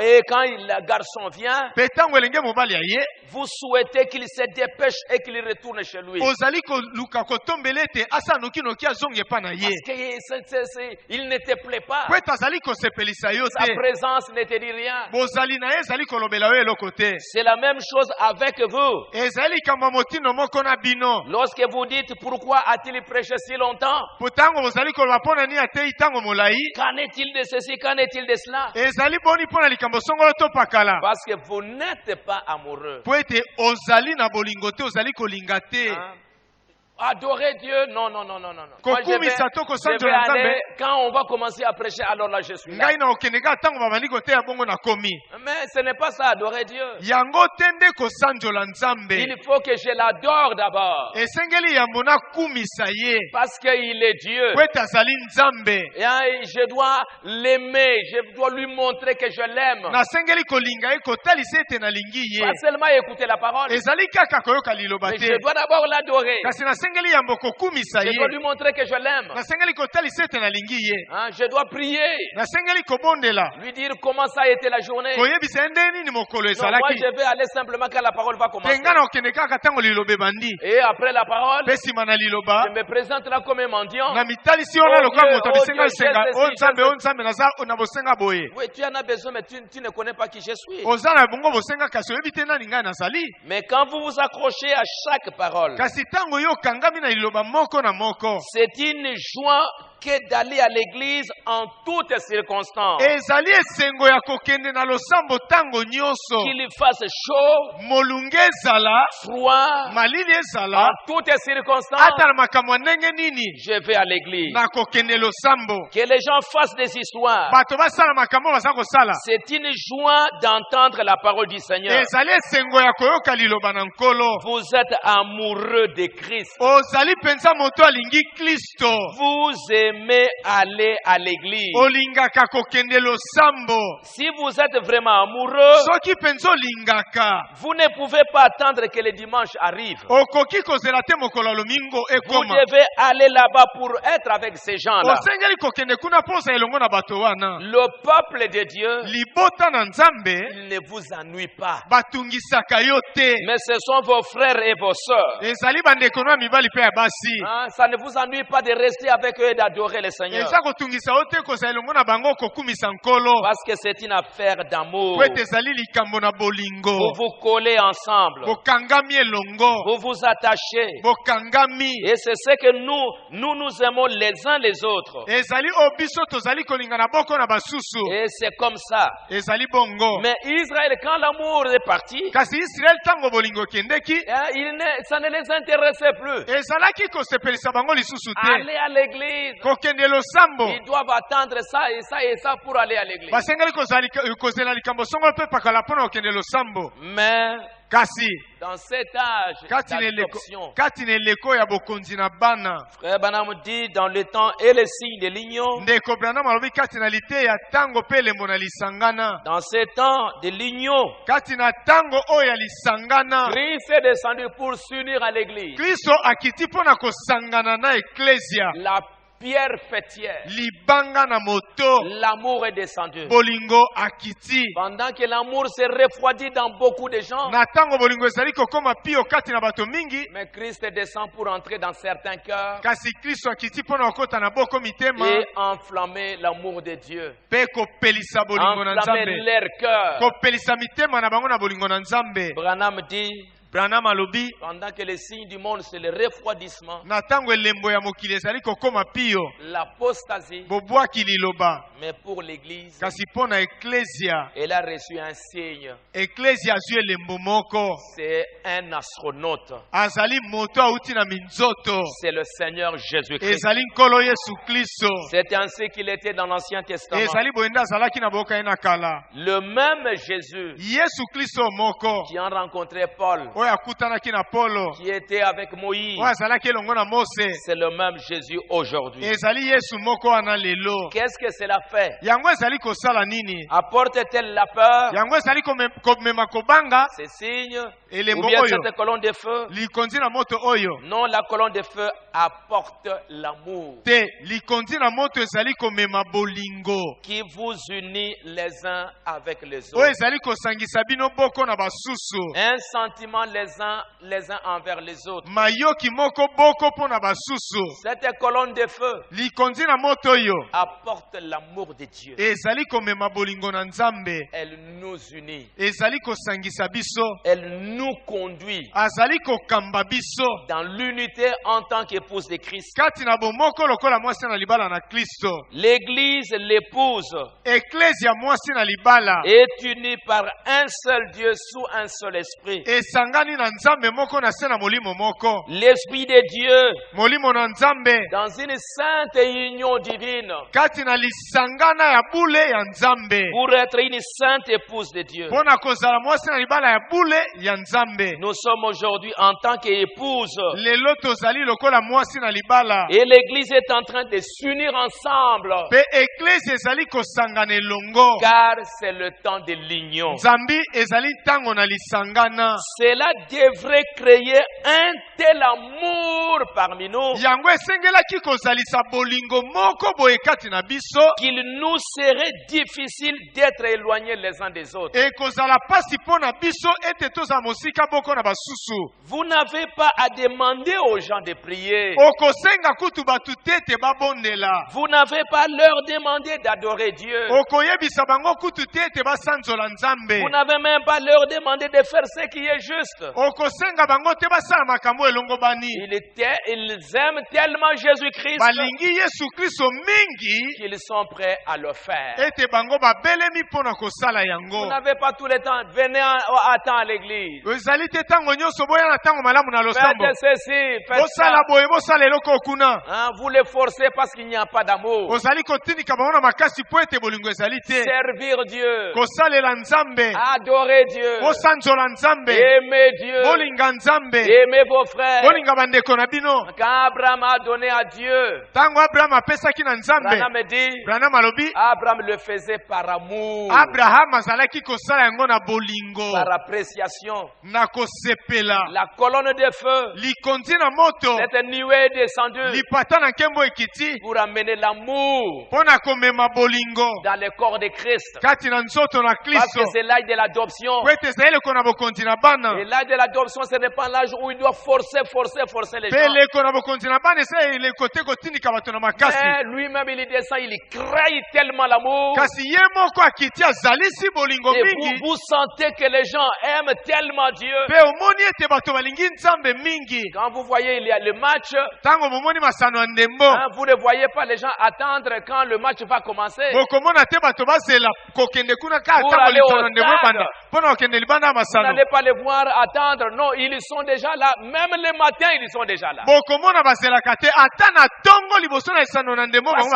Et quand le garçon vient, Pe ntango elenge mobali aye. vous souhaitez qu'il se dépêche et qu'il retourne chez lui. Ozali koluka kotombela ete asa noki azongi epa na ye. Parce qu'il ne te plaît pas. Po ete azali kosepelisa yo Sa te. présence ne te dit rien. Bozali na ye ezali kolobela yo eloko te. C'est la même chose avec vous. Ezali likambo motino moko na bino. Lorsque vous dites pourquoi a-t-il prêché si longtemps? Po ntango bozali koloba mpo na nini atei ntango molai. Qu'en est-il de ceci? Qu'en est-il de cela? Ezali boni mpo na likambo songolo to pakala. Parce que vous n'êtes pas amoureux. Po ete ozali na bolingo te ozali kolinga te. Adorer Dieu, non. Moi, Kokumisa to je kosanjo vais na aller, Nzambe. quand on va commencer à prêcher, alors là je suis là. Ngai na okendeka ntango babandi koteya bongo na komi. Mais ce n'est pas ça, adorer Dieu. Yango te nde kosanjola Nzambe. Il faut que je l'adore d'abord. Esengeli yambo na kumisa ye. Parce qu'il est Dieu. Po ete azali Nzambe. Et je dois l'aimer, je dois lui montrer que je l'aime. Nasengeli kolinga ye kotalisa ete nalingi ye. Pas seulement écouter la parole, Ezali kaka koyoka liloba mais te. je dois d'abord l'adorer. Kasi nasengeli yambo kokumisa Je dois ye. lui montrer que je l'aime. Nasengeli kotalisa ete nalingi ye. Je dois prier, Nasengeli kobondela. lui dire comment ça a été la journée. Koyebisa ye ndenge nini mokolo Non, moi ezalaki. je vais aller simplement quand la parole va commencer. Te nga na okende kaka ntango liloba ebandi. Et après la parole, Mpe nsima na liloba. je me présente là comme un mendiant. Na mitalisi yo na lokola moto abisenga Dieu, senga. Dieu, O Dieu, Nzambe, Dieu. o Nzambe naza na bosenga boye. Oui, tu en as besoin, mais tu ne connais pas qui je suis. Oza na bongo bosenga kasi oyebi te nani ngai nazali. Mais quand vous vous accrochez à chaque parole, Kasi ntango yo okangami na liloba moko na moko. c'est une joie que d'aller à l'église en toutes circonstances. Ezali esengo ya kokende na losambo ntango nyonso. Qu'il fasse chaud, Molunge ezala, froid, malili en ezala, toutes circonstances, ata na makambo ya ndenge nini je vais à l'église. na kokende losambo. Que les gens fassent des histoires. Bato basala makambo baza kosala. C'est une joie d'entendre la parole du Seigneur. Ezali esengo ya koyoka liloba na nkolo. Vous êtes amoureux de Christ. Ozali penza moto alingi Kristo. Vous aimez aller à l'église. Olingaka kokende losambo. Si vous êtes vraiment amoureux, Soki penza olingaka. vous ne pouvez pas attendre que le dimanche arrive. Okoki kozela te mokolo ya lomingo Vous ekoma. devez aller là-bas pour être avec ces gens-là. Osengeli kokende kuna posa elongo na bato wana. Le peuple de Dieu, Libota na Nzambe il ne vous ennuie pas. batungisaka yo te. Mais ce sont vos frères et vos sœurs. Ezali bandeko na mibali pe ya basi. Ça ne vous ennuie pas de rester avec eux et d'adorer. adorer le Seigneur. eza kotungisa yo te kozala elongo na bango kokumisa nkolo Parce que c'est une affaire d'amour. po ete ezali likambo na bolingo Vous vous collez ensemble. bokangami elongo Vous vous attachez. bokangami Et c'est ce que nous aimons les uns les autres. ezali oyo biso tozali kolingana boko na basusu Et c'est comme ça. ezali bongo Mais Israël, quand l'amour est parti, kasi israele ntango bolingo ekendeki ça ne les intéressait plus. ezalaki kosepelisa bango lisusu te Aller à l'église. kokende losambo Ils doivent attendre ça et ça et ça pour aller à l'église. basengeli kozela likambo songolo mpe pakala mpona kokende losambo Mais kasi dans cet âge d'adoption, kati na eleko ya bokonzi na bana Frère Branham dit dans le temps et les signes de l'union, ndeko branam alobi kati na lite ya ntango mpe elembo na lisangana dans ce temps de l'union, kati na ntango oyo ya lisangana Christ est descendu pour s'unir à l'église. kristo akiti mpo na kosangana na eklesia La pierre fêtière, libanga na moto l'amour est descendu. bolingo akiti Pendant que l'amour s'est refroidi dans beaucoup de gens, na ntango bolingo ezali kokoma pio kati na bato mingi mais Christ descend pour entrer dans certains cœurs kasi kristo akiti mpo na kokota na boko mitema et enflammer l'amour de Dieu. mpe kopelisa bolingo na Enflammer nzambe leur cœur. kopelisa mitema na bango na bolingo na nzambe Branham dit, branam alobi pendant que les signes du monde, c'est le refroidissement, na ntango elembo ya mokili ezali kokoma pio l'apostasie, bobwaki liloba mais pour l'Église, kasi mpo na eklesia elle a reçu un signe. eklesia azwi elembo moko C'est un astronaute. azali moto awuti na minzoto C'est le Seigneur Jésus-Christ. ezali nkolo yesu kristo C'est ainsi qu'il était dans l'Ancien Testament. ezali boye nde azalaki na boka ye na kala Le même Jésus yesu kristo moko qui a rencontré Paul, oyo akutanaki na polo qui était avec Moïse, oyo azalaki elongo na mose c'est le même Jésus aujourd'hui. ezali yesu moko wana lelo Qu'est-ce que cela fait? yango ezali kosala nini Apporte-t-elle la peur, yango ezali komema kobanga ces signes, elembo ou bien oyo cette colonne de feu? likonzi na moto oyo Non, la colonne de feu apporte l'amour te likonzi na moto ezali komema bolingo qui vous unit les uns avec les oyo autres. ezali kosangisa bino boko na basusu Un sentiment les uns envers les autres. mayoki moko boko mpo na basusu Cette colonne de feu likonzi na moto oyo apporte l'amour de Dieu. ezali komema bolingo na nzambe Elle nous unit. ezali kosangisa biso Elle nous conduit azali kokamba biso dans l'unité en tant qu'épouse de Christ. kati na bomoko lokola mwasi na libala na kristo L'Église, l'épouse, eklesia mwasi na libala est unie par un seul Dieu sous un seul esprit. esangani na nzambe moko na se na molimo moko L'Esprit de Dieu molimo na nzambe dans une sainte union divine kati na lisangana ya bule ya nzambe pour être une sainte épouse de Dieu. mpo na kozala mwasi na libala ya bule ya nzambe Nous sommes aujourd'hui en tant qu'épouse lelo tozali lokola mwasi na libala et l'Église est en train de s'unir ensemble mpe eklesia ezali kosangana elongo car c'est le temps de l'union. nzambi ezali ntango na lisangana Cela devrait créer un tel amour parmi nous yango esengelaki kozalisa bolingo moko boye kati na biso qu'il nous serait difficile d'être éloignés les uns des autres. ekozala pasi mpo na biso ete tozala mosika boko na basusu Vous n'avez pas à demander aux gens de prier. okosenga kutu bato te ete babondela Vous n'avez pas à leur demander d'adorer Dieu. okoyebisa bango kutu te ete basanzola nzambe Vous n'avez même pas à leur demander de faire ce qui est juste. okosenga bango te basala makambo elongo bani Ils aiment tellement Jésus-Christ balingi yesu kristo mingi qu'ils sont prêts à le faire. ete bango babelemi mpo na kosala Vous yango n'avez pas tout le temps. Venez à temps à l'église. ezali te ntango nyonso boya na ntango malamu na losambo Faites ceci, faites bosala ça. boye bosala eloko okuna Hein, vous les forcez parce qu'il n'y a pas d'amour. ozali kotindika bango na makasi mpo ete bolingo ezali te Servir Dieu. kosalela nzambe Adorer Dieu. bosanzola nzambe Aimer Dieu. bolinga nzambe Aimer vos frères. bolinga bandeko na bino Quand Abraham a donné à Dieu, ntango abrahamu apesaki na nzambe Branham me dit, branham alobi Abraham le faisait par amour, abrahamu azalaki kosala yango na bolingo par appréciation. na kosepela La colonne de feu, likondi na moto cette nuée est descendue lipata na nkembo ekiti pour amener l'amour mpo na komema bolingo dans le corps de Christ. kati na nzoto na Parce kristo que c'est l'âge de l'adoption. po ete ezali eleko na bokonzi na bana Et L'âge de l'adoption, ce n'est pas l'âge où il doit forcer les gens. Mais lui-même, il descend, il crée tellement l'amour. Et vous sentez que les gens aiment tellement Dieu. Quand vous voyez, il y a le match. Vous ne voyez pas les gens attendre quand le match va commencer. Pour aller au stade. Vous n'allez pas les voir attendre. Non, ils sont déjà là. Même le matin, ils sont déjà là. Parce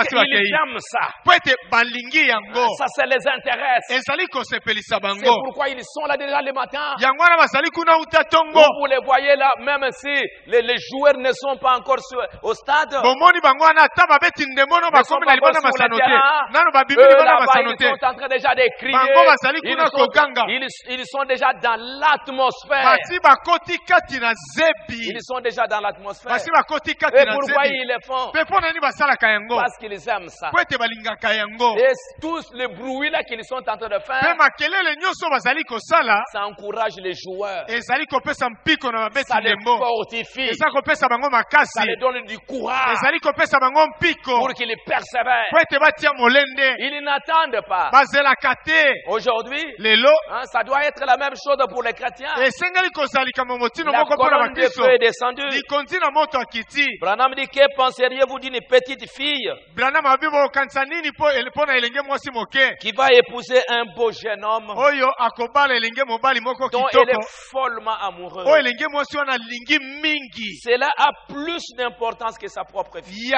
qu'ils aiment ça. Ça, ça les intéresse. C'est pourquoi ils sont là déjà le matin. Vous les voyez là, même si les joueurs ne sont pas encore au stade. Ils sont en train déjà de crier. Ils sont déjà dans l'atmosphère. Ils sont déjà dans l'atmosphère. Et pourquoi ils le font? Parce qu'ils aiment ça. Et tout le bruit là qu'ils sont en train de faire, ça encourage les joueurs. Ça les fortifie. Ça les donne du courage pour qu'ils persévèrent. Ils n'attendent pas. Aujourd'hui, ça doit être la même chose pour les chrétiens. La colonne de feu est descendue. Branham dit, que penseriez-vous d'une petite fille qui va épouser un beau jeune homme dont elle est follement amoureuse? Cela a plus d'importance que sa propre vie.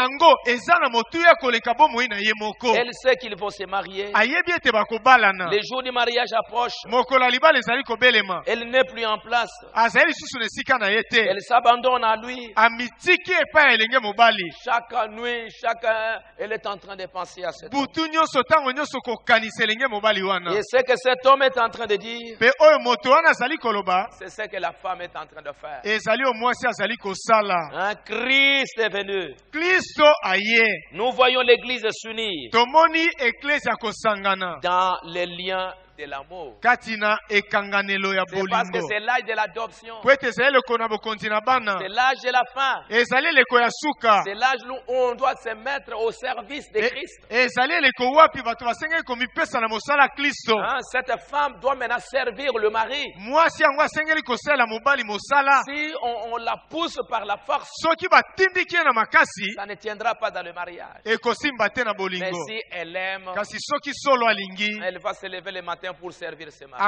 Elle sait qu'ils vont se marier. Les jours du mariage approchent. Elle n'est plus en place. Elle s'abandonne à lui. Chaque nuit, elle est en train de penser à cet homme. Et ce que cet homme est en train de dire, c'est ce que la femme est en train de faire. Christ est venu. Nous voyons l'église s'unir dans les liens de l'amour. C'est parce que c'est l'âge de l'adoption. C'est l'âge de la fin. C'est l'âge où on doit se mettre au service de Christ. Cette femme doit maintenant servir le mari. Si on la pousse par la force, ça ne tiendra pas dans le mariage. Mais si elle aime, elle va se lever le matin pour servir ses maris.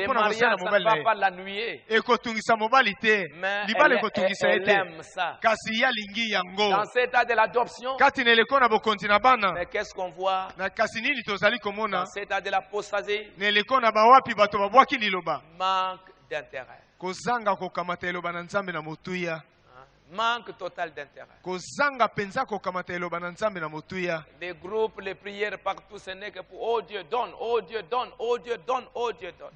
Le mariage ne va pas l'ennuyer. Mais elle aime ça. Dans cet état de l'adoption, mais qu'est-ce qu'on voit? Dans cet état de l'apostasie, manque d'intérêt. Manque total d'intérêt. Les groupes, les prières partout, ce n'est que pour oh Dieu donne, oh Dieu donne, oh Dieu donne, oh Dieu donne.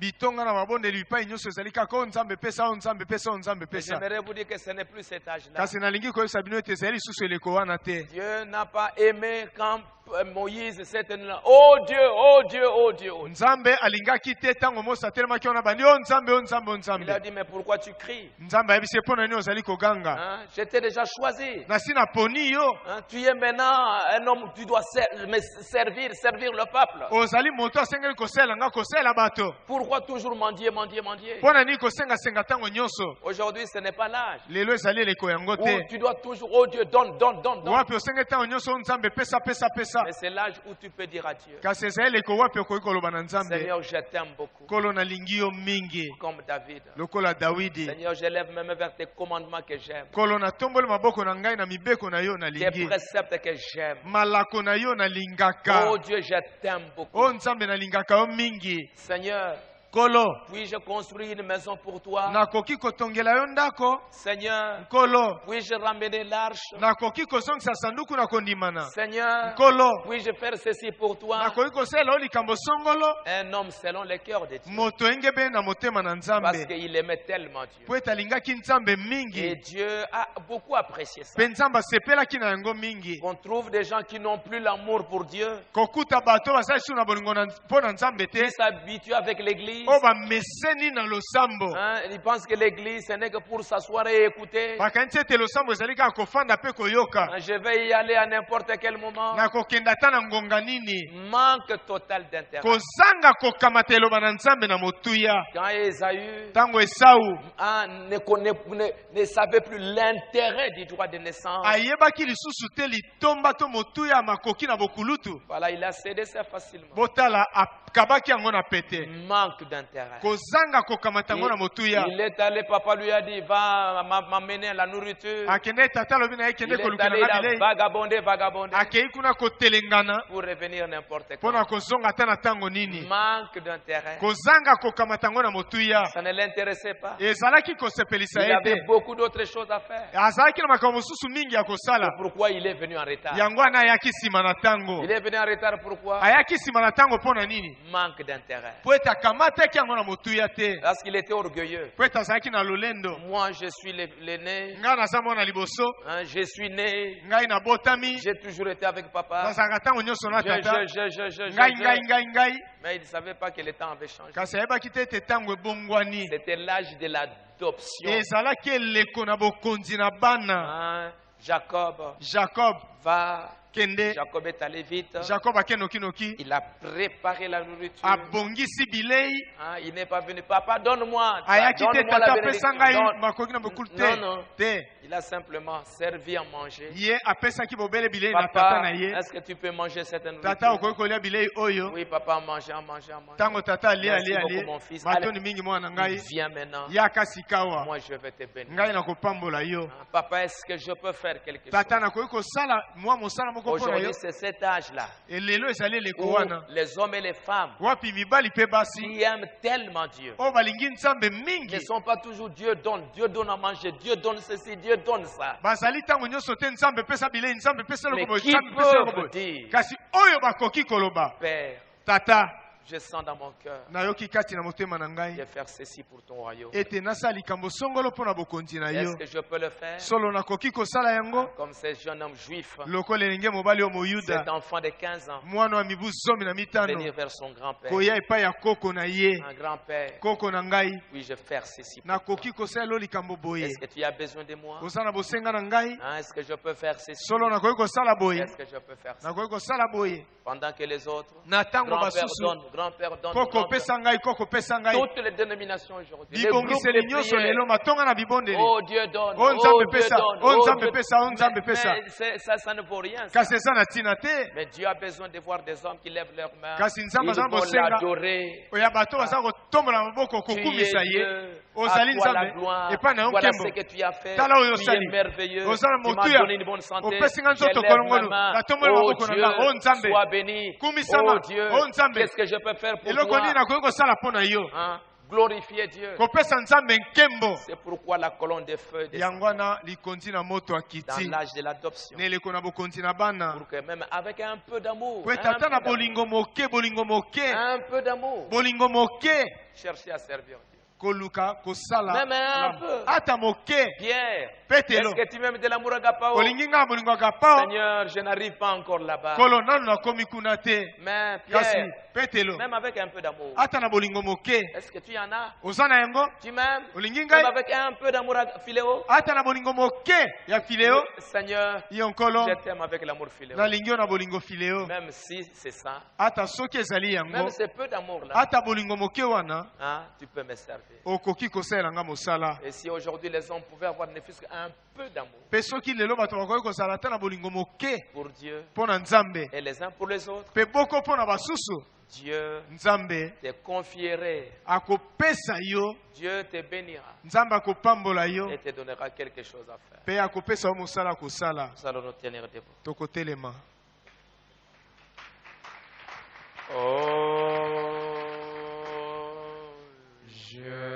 J'aimerais vous dire que ce n'est plus cet âge-là. Dieu n'a pas aimé quand Moïse s'est tenu là. Oh Dieu, oh Dieu, oh Dieu, oh Dieu. Il a dit, mais pourquoi tu cries? Je t'ai déjà choisi. Tu es maintenant un homme, tu dois servir le peuple. Pourquoi toujours mendier? Aujourd'hui, ce n'est pas l'âge où tu dois toujours, oh Dieu, donne. Mais c'est l'âge où tu peux dire à Dieu, Seigneur, je t'aime beaucoup. Comme David. Seigneur, je lève mes mains vers tes commandements que j'aime. Tes préceptes que j'aime. Oh Dieu, je t'aime beaucoup. Seigneur, puis-je construire une maison pour toi? Seigneur, puis-je ramener l'arche? Seigneur, puis-je faire ceci pour toi? Un homme selon le cœur de Dieu. Parce qu'il aimait tellement Dieu. Et Dieu a beaucoup apprécié ça. On trouve des gens qui n'ont plus l'amour pour Dieu, qui s'habituent avec l'église. Il pense que l'église, ce n'est que pour s'asseoir et écouter. Je vais y aller à n'importe quel moment. Manque total d'intérêt. Quand Ésaü ne savait plus l'intérêt du droit de naissance, voilà, il a cédé ça facilement. Manque d'intérêt. Il est allé, papa lui a dit, va m'amener à la nourriture. Il est allé, il a vagabondé. Pour revenir n'importe quoi. Manque d'intérêt. Ça ne l'intéressait pas. Il avait beaucoup d'autres choses à faire. Pourquoi il est venu en retard? Il est venu en retard pourquoi? Manque d'intérêt. Parce qu'il était orgueilleux. Moi, je suis l'aîné. Je suis né. J'ai toujours été avec papa. Mais il ne savait pas que le temps avait changé. C'était l'âge de l'adoption. Jacob va. Jacob est allé vite. Il a préparé la nourriture. Il n'est pas venu. Papa, donne-moi. Donne-moi la bénédiction. Non. Il a simplement servi à manger. Papa, est-ce que tu peux manger cette nourriture? Oui, papa, manger. Merci beaucoup, mon fils. Allez, viens maintenant. Moi, je vais te bénir. Papa, est-ce que je peux faire quelque chose? Aujourd'hui, c'est cet âge-là où les hommes et les femmes qui aiment tellement Dieu ne sont pas toujours Dieu donne à manger, Dieu donne ceci, Dieu donne ça. Mais qui peuvent dire, Père, Tata, je sens dans mon cœur de faire ceci pour ton royaume. Est-ce que je peux le faire? Comme ce jeune homme juif, cet enfant de 15 ans, venir vers son grand-père. Un grand-père, puis-je faire ceci pour toi? Est-ce que tu as besoin de moi? Est-ce que je peux faire ceci? Est-ce que je peux faire ça? Pendant que les autres, grand-père donne. Toutes les dénominations aujourd'hui. Les groupes de prière. Oh Dieu donne. Oh Dieu donne. Mais ça ne vaut rien. Ça. Mais Dieu a besoin de voir des hommes qui lèvent leurs mains. Ils vont l'adorer. Tu es Dieu. À toi la gloire. Voilà ce que tu as fait. Tu es merveilleux. Tu m'as donné une bonne santé. Je lève ma main. Oh Dieu, sois béni. Oh Dieu, qu'est-ce que je peux faire pour toi? Glorifier Dieu. C'est pourquoi la colonne de feu descend dans l'âge de l'adoption. Pour que même avec un peu d'amour, chercher à servir Dieu. Même un peu. Pierre, est-ce que tu m'aimes de l'amour agapao? Seigneur, je n'arrive pas encore là-bas. Mais Pierre, même avec un peu d'amour, est-ce que tu en as? Tu m'aimes? Même avec un peu d'amour philéo? Seigneur, je t'aime avec l'amour philéo. Même si c'est ça, même ce peu d'amour-là, tu peux me servir. Et si aujourd'hui les hommes pouvaient avoir ne fût-ce qu'un peu d'amour pour Dieu et les uns pour les autres, Dieu te confierait, Dieu te bénira et te donnera quelque chose à faire. Nous allons nous tenir debout. Oh, je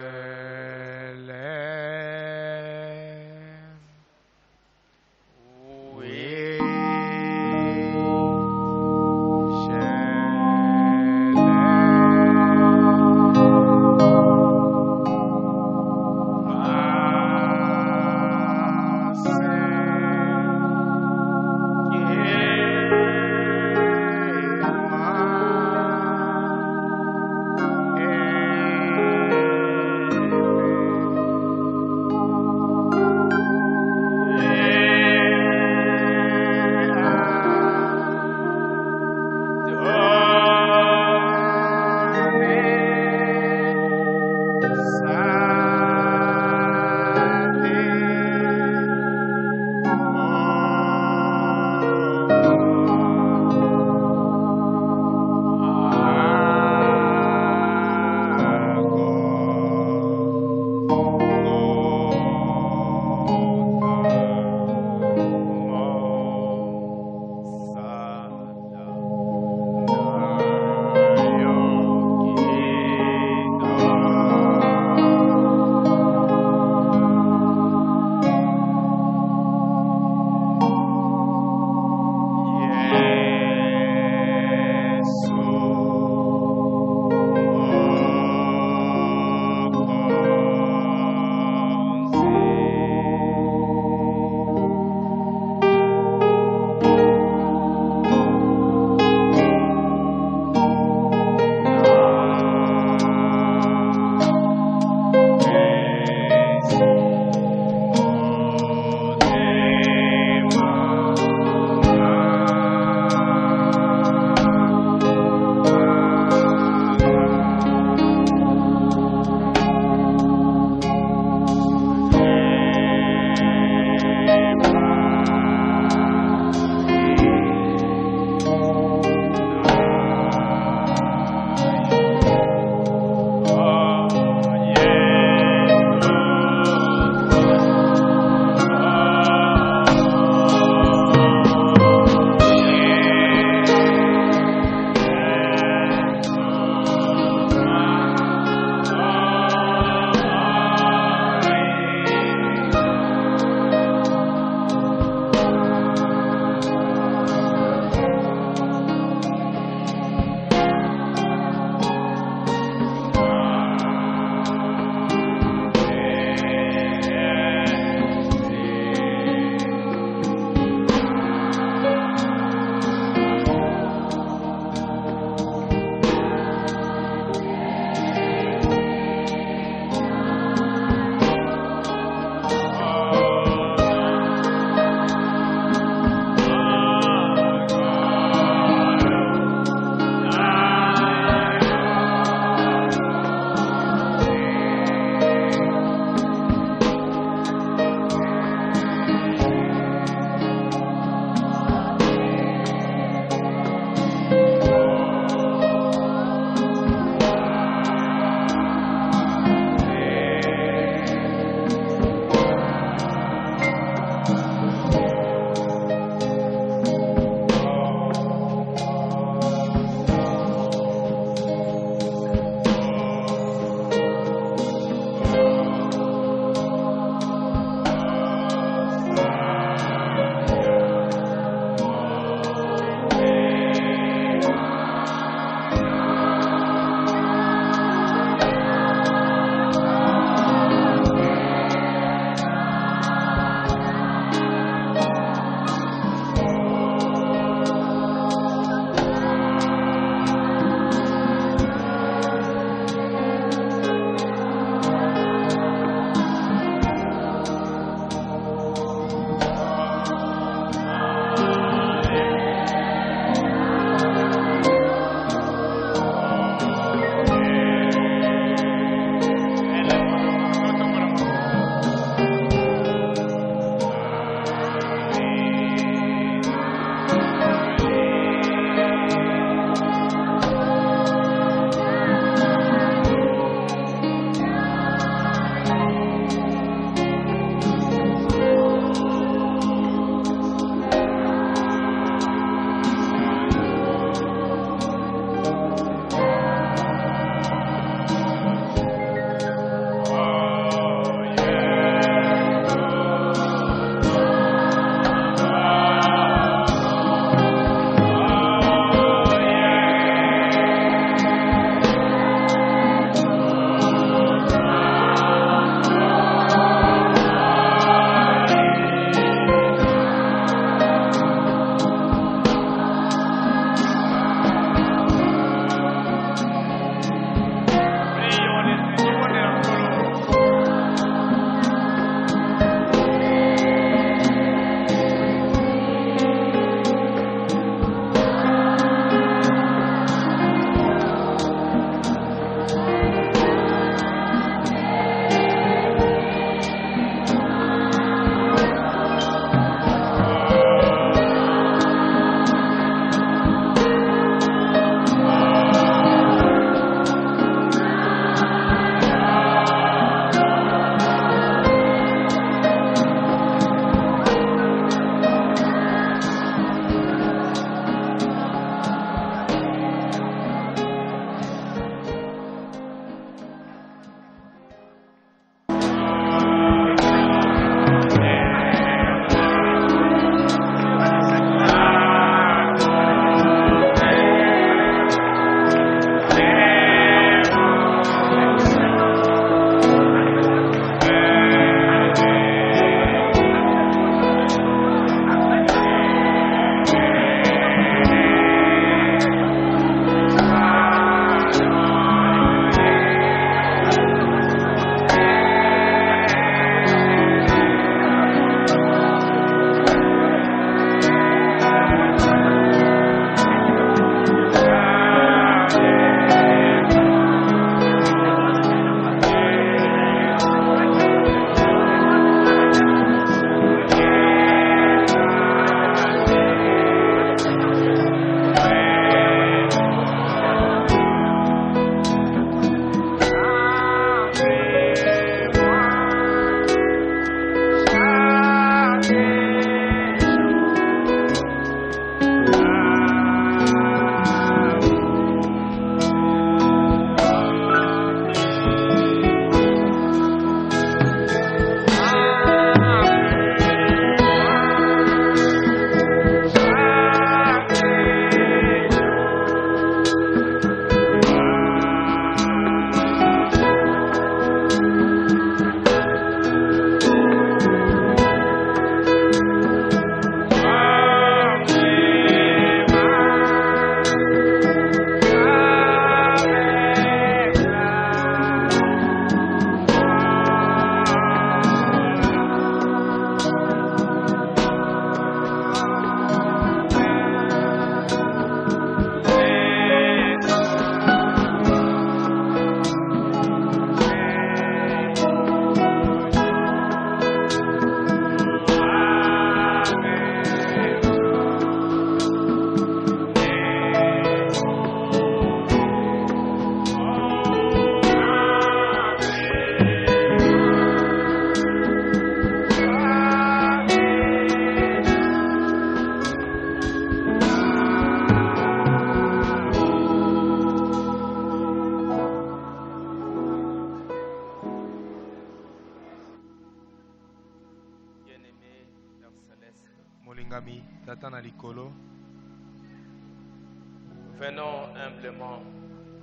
Venons humblement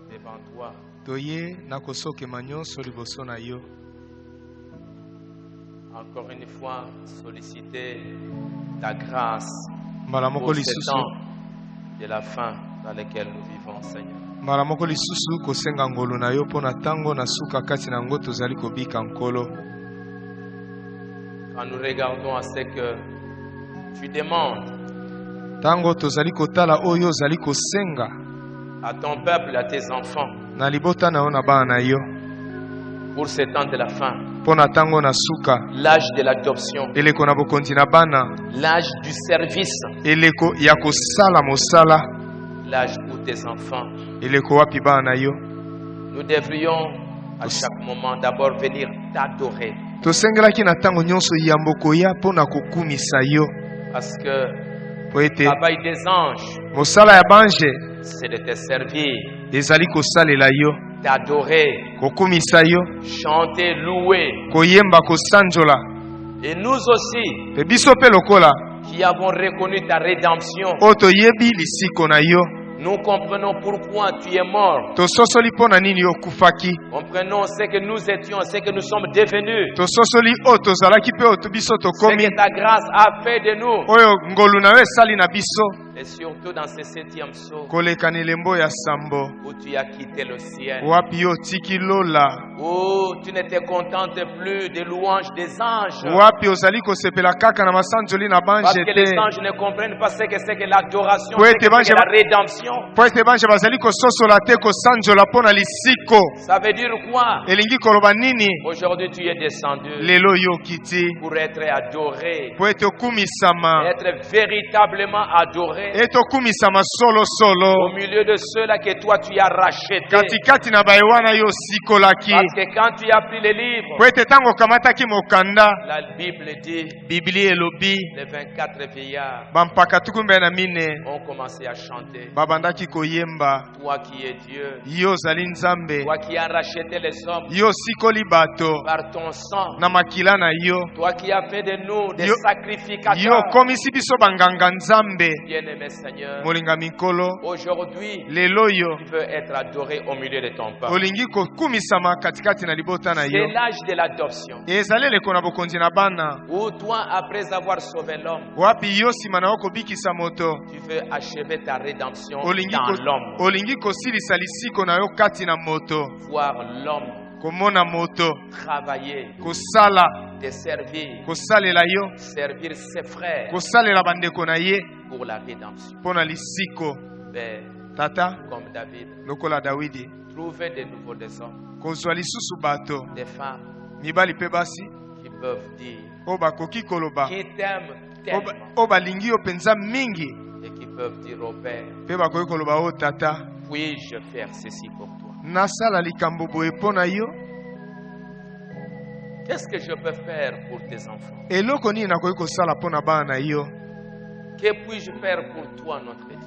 devant toi. Encore une fois, solliciter ta grâce pour ce temps de la fin dans lequel nous vivons, Seigneur. Quand nous regardons à ce que tu demandes à ton peuple, à tes enfants, pour ce temps de la fin, l'âge de l'adoption, l'âge du service, l'âge pour tes enfants, nous devrions à chaque moment d'abord venir t'adorer. Parce que le travail des anges, c'est de te servir, t'adorer, chanter, louer. Et nous aussi, qui avons reconnu ta rédemption, nous comprenons pourquoi tu es mort. Comprenons ce que nous étions, ce que nous sommes devenus. Ce que ta grâce a fait de nous. Et surtout dans ce 7e saut, où tu as quitté le ciel, où tu ne te contentes plus des louanges des anges. Parce que les anges ne comprennent pas ce que c'est que l'adoration, ce que c'est que la rédemption. Ça veut dire quoi? Aujourd'hui tu es descendu pour être adoré, être véritablement adoré au milieu de ceux-là que toi tu as rachetés. Parce que quand tu as pris les livres, la Bible dit, les 24 vieillards ont commencé à chanter. Toi qui es Dieu, toi qui as racheté les hommes par ton sang, toi qui as fait de nous des sacrificateurs. Bien-aimé Seigneur, aujourd'hui, tu veux être adoré au milieu de ton peuple. C'est l'âge de l'adoption. Où toi, après avoir sauvé l'homme, tu veux achever ta rédemption dans l'homme. Voir l'homme travailler, te servir, servir ses frères pour la rédemption. Père, comme David, trouver de nouveaux des hommes, des femmes qui peuvent dire, qui t'aiment tellement, et qui peuvent dire au Père, puis-je faire ceci pour toi? Qu'est-ce que je peux faire pour tes enfants? Que puis-je faire pour toi, notre Dieu?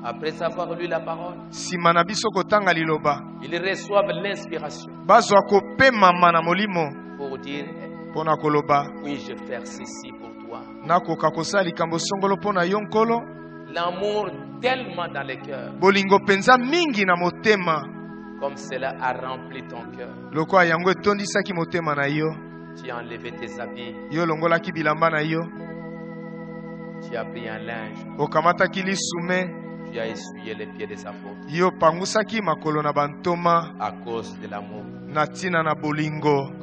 Après avoir lu la parole, ils reçoivent l'inspiration pour dire, puis-je faire ceci pour toi? L'amour tellement dans le cœur, comme cela a rempli ton cœur. Tu as enlevé tes habits, tu as pris un linge, tu as essuyé les pieds des apôtres à cause de l'amour.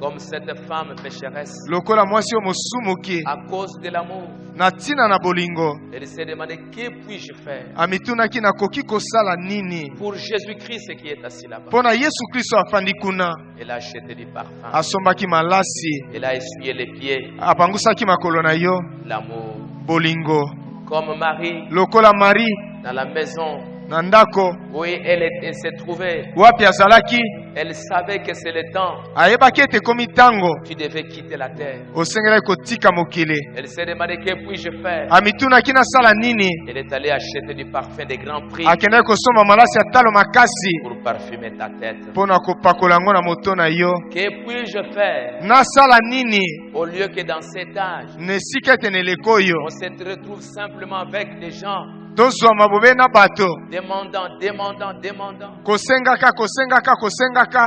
Comme cette femme pécheresse, à cause de l'amour, elle s'est demandé, que puis-je faire pour Jésus-Christ qui est assis là-bas? Elle a acheté du parfum, elle a essuyé les pieds. L'amour. Comme Marie, dans la maison Nandako. Oui, elle s'est trouvée. Wapi azalaki. Elle savait que c'est le temps. Ayebaki ete komi tango. Tu devais quitter la terre. Osengelaki kotika mokili. Elle s'est demandé que puis-je faire. Amitunaki nasala nini. Elle est allée acheter du parfum de grand prix. Akendaki kosomba malasi ya talo makasi. Pour parfumer ta tête. Pona kopakola yango na moto na yo. Que puis-je faire? Nasala nini. Au lieu que dans cet âge, nesika ete neleko oyo. On se retrouve simplement avec des gens. Tozwa mabobe na bato. Demandant. Kosengaka.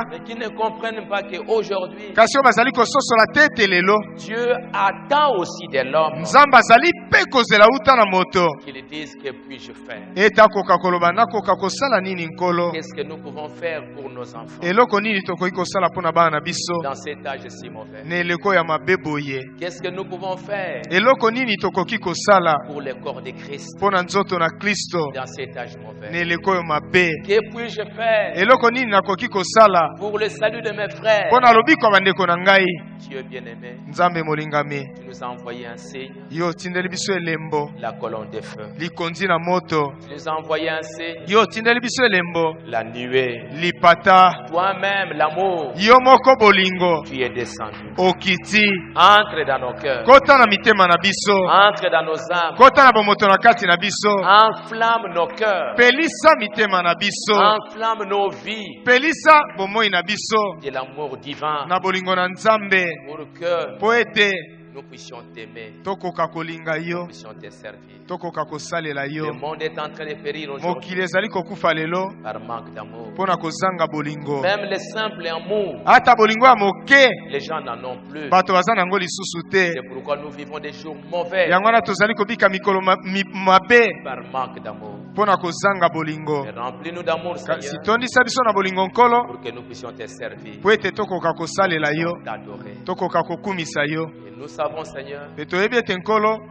Mais qui ne comprennent pas qu'aujourd'hui, kasi bazali kososola tete lelo. Dieu attend aussi de l'homme. Nzamba zali pe kozela uta na moto. Qu'ils disent que puis-je faire. Eta koka koloba na koka kosala nini nkolo. Qu'est-ce que nous pouvons faire pour nos enfants? Eloko nini tokoki kosala pona bana na biso. Dans cet âge si mauvais. Na eleko ya mabe boye. Qu'est-ce que nous pouvons faire? Eloko nini tokoki kosala. Pour le corps de Christ. Pona nzoto na Kristo. Dans cet âge mauvais. Na eleko ya mabe. Que puis-je faire? Eloko nini nakoki kosala. Pour le salut de mes frères. Pona lobi kwa bandeko na ngai. Dieu bien-aimé. Nzambe molingami. Tu nous as envoyé un signe. Yo tindeli biso elembo. La colonne de feu. Likondi na moto. Tu nous as envoyé un signe. Yo tindeli biso elembo. La nuée. Lipata. Toi-même l'amour. Yo moko bolingo. Tu es descendu. Okiti. Entre dans nos cœurs. Kota na mitema na biso. Entre dans nos âmes. Kota na bomoto na kati na biso. Enflamme nos cœurs. Pelisa mitema na biso. Enflamme nos vies. Pelisa bomoi na biso. De l'amour divin. Na bolingo na Nzambe. Pour que poete nous puissions t'aimer. Tokoka kolinga yo. Nous puissions te servir. Tokoka kosalela yo. Le monde est en train de périr aujourd'hui. Mokili ezali kokufa lelo. Par manque d'amour. Pona kozanga bolingo. Même le simple amour. Ata bolingo ya moke. Les gens n'en ont plus. Bato baza nango lisusu te. C'est pourquoi nous vivons des jours mauvais. Yango wana tozali kobika mikolo mabe. Par manque d'amour. Pona kozanga bolingo. Remplis-nous d'amour, Seigneur. Si tondisa biso na bolingo nkolo. Pour que nous puissions te servir. Po ete tokoka kosalela yo. T'adorer. Tokoka kokumisa yo. Nous savons, Seigneur,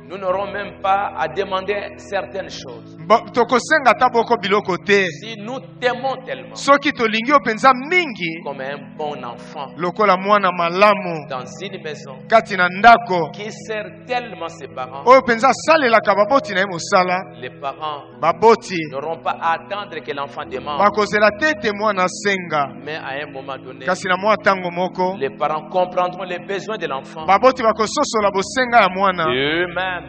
nous n'aurons même pas à demander certaines choses. Si nous t'aimons tellement, comme un bon enfant, dans une maison, qui sert tellement ses parents, les parents n'auront pas à attendre que l'enfant demande. Mais à un moment donné, les parents comprendront les besoins de l'enfant. Eux-mêmes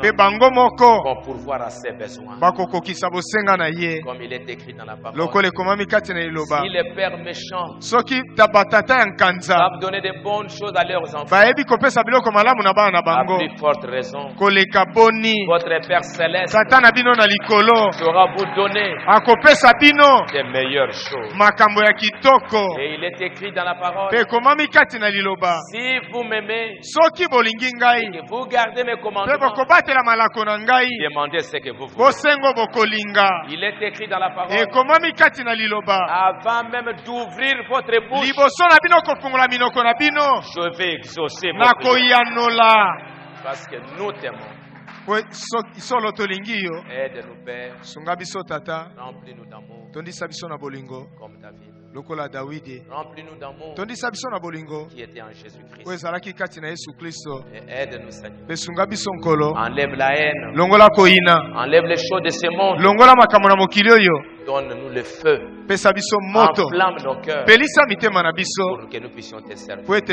vont pourvoir à ses besoins. Comme il est écrit dans la parole. Si les pères méchants savent donner de bonnes choses à leurs enfants, à plus forte raison, votre Père Céleste saura vous donner des meilleures choses. Et il est écrit dans la parole. Si vous m'aimez, que vous gardez mes commandements, demandez ce que vous voulez. Il est écrit dans la parole. Avant même d'ouvrir votre bouche, je vais exaucer vos prières. Parce que nous t'aimons. Aide-nous, Père. Remplis-nous d'amour. Comme David. Remplis-nous d'amour qui était en Jésus-Christ. Et aide-nous, Seigneur. Enlève la haine. Enlève les choses de ce monde. Donne-nous le feu. Enflamme nos cœurs. Pour que nous puissions te servir. Et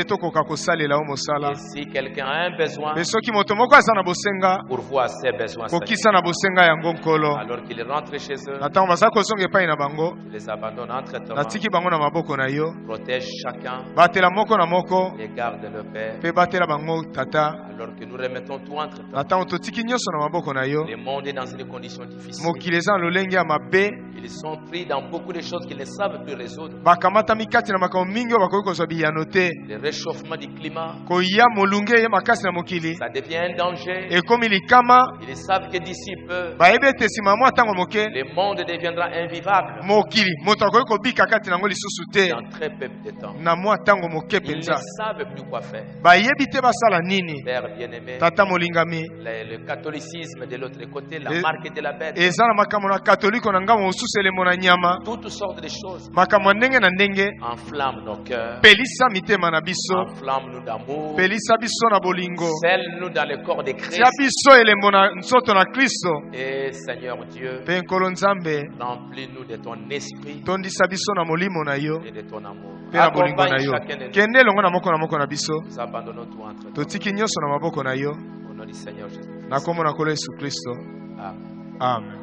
si quelqu'un a un besoin, pour voir ses besoins, alors qu'il rentre chez eux, les abandonne entre tes mains. Protège chacun et garde le Père. Alors que nous remettons tout entre tes mains. Le monde est dans une condition difficile. Ils sont pris dans beaucoup de choses qu'ils ne savent plus résoudre. Le réchauffement du climat, ça devient un danger. Ils savent que d'ici peu, le monde deviendra invivable. Dans très peu de temps. Ils ne savent plus quoi faire. Père bien-aimé, le catholicisme de l'autre côté, la marque de la bête, toutes sortes de choses. Enflamme nos cœurs. Enflamme nous d'amour. Scelle-nous dans le corps de Christ. Et Seigneur Dieu, remplis-nous de ton esprit et de ton amour. Accompagne chacun de nous. Nous abandonnons tout entre toi. Au nom du Seigneur Jésus. Amen. Amen.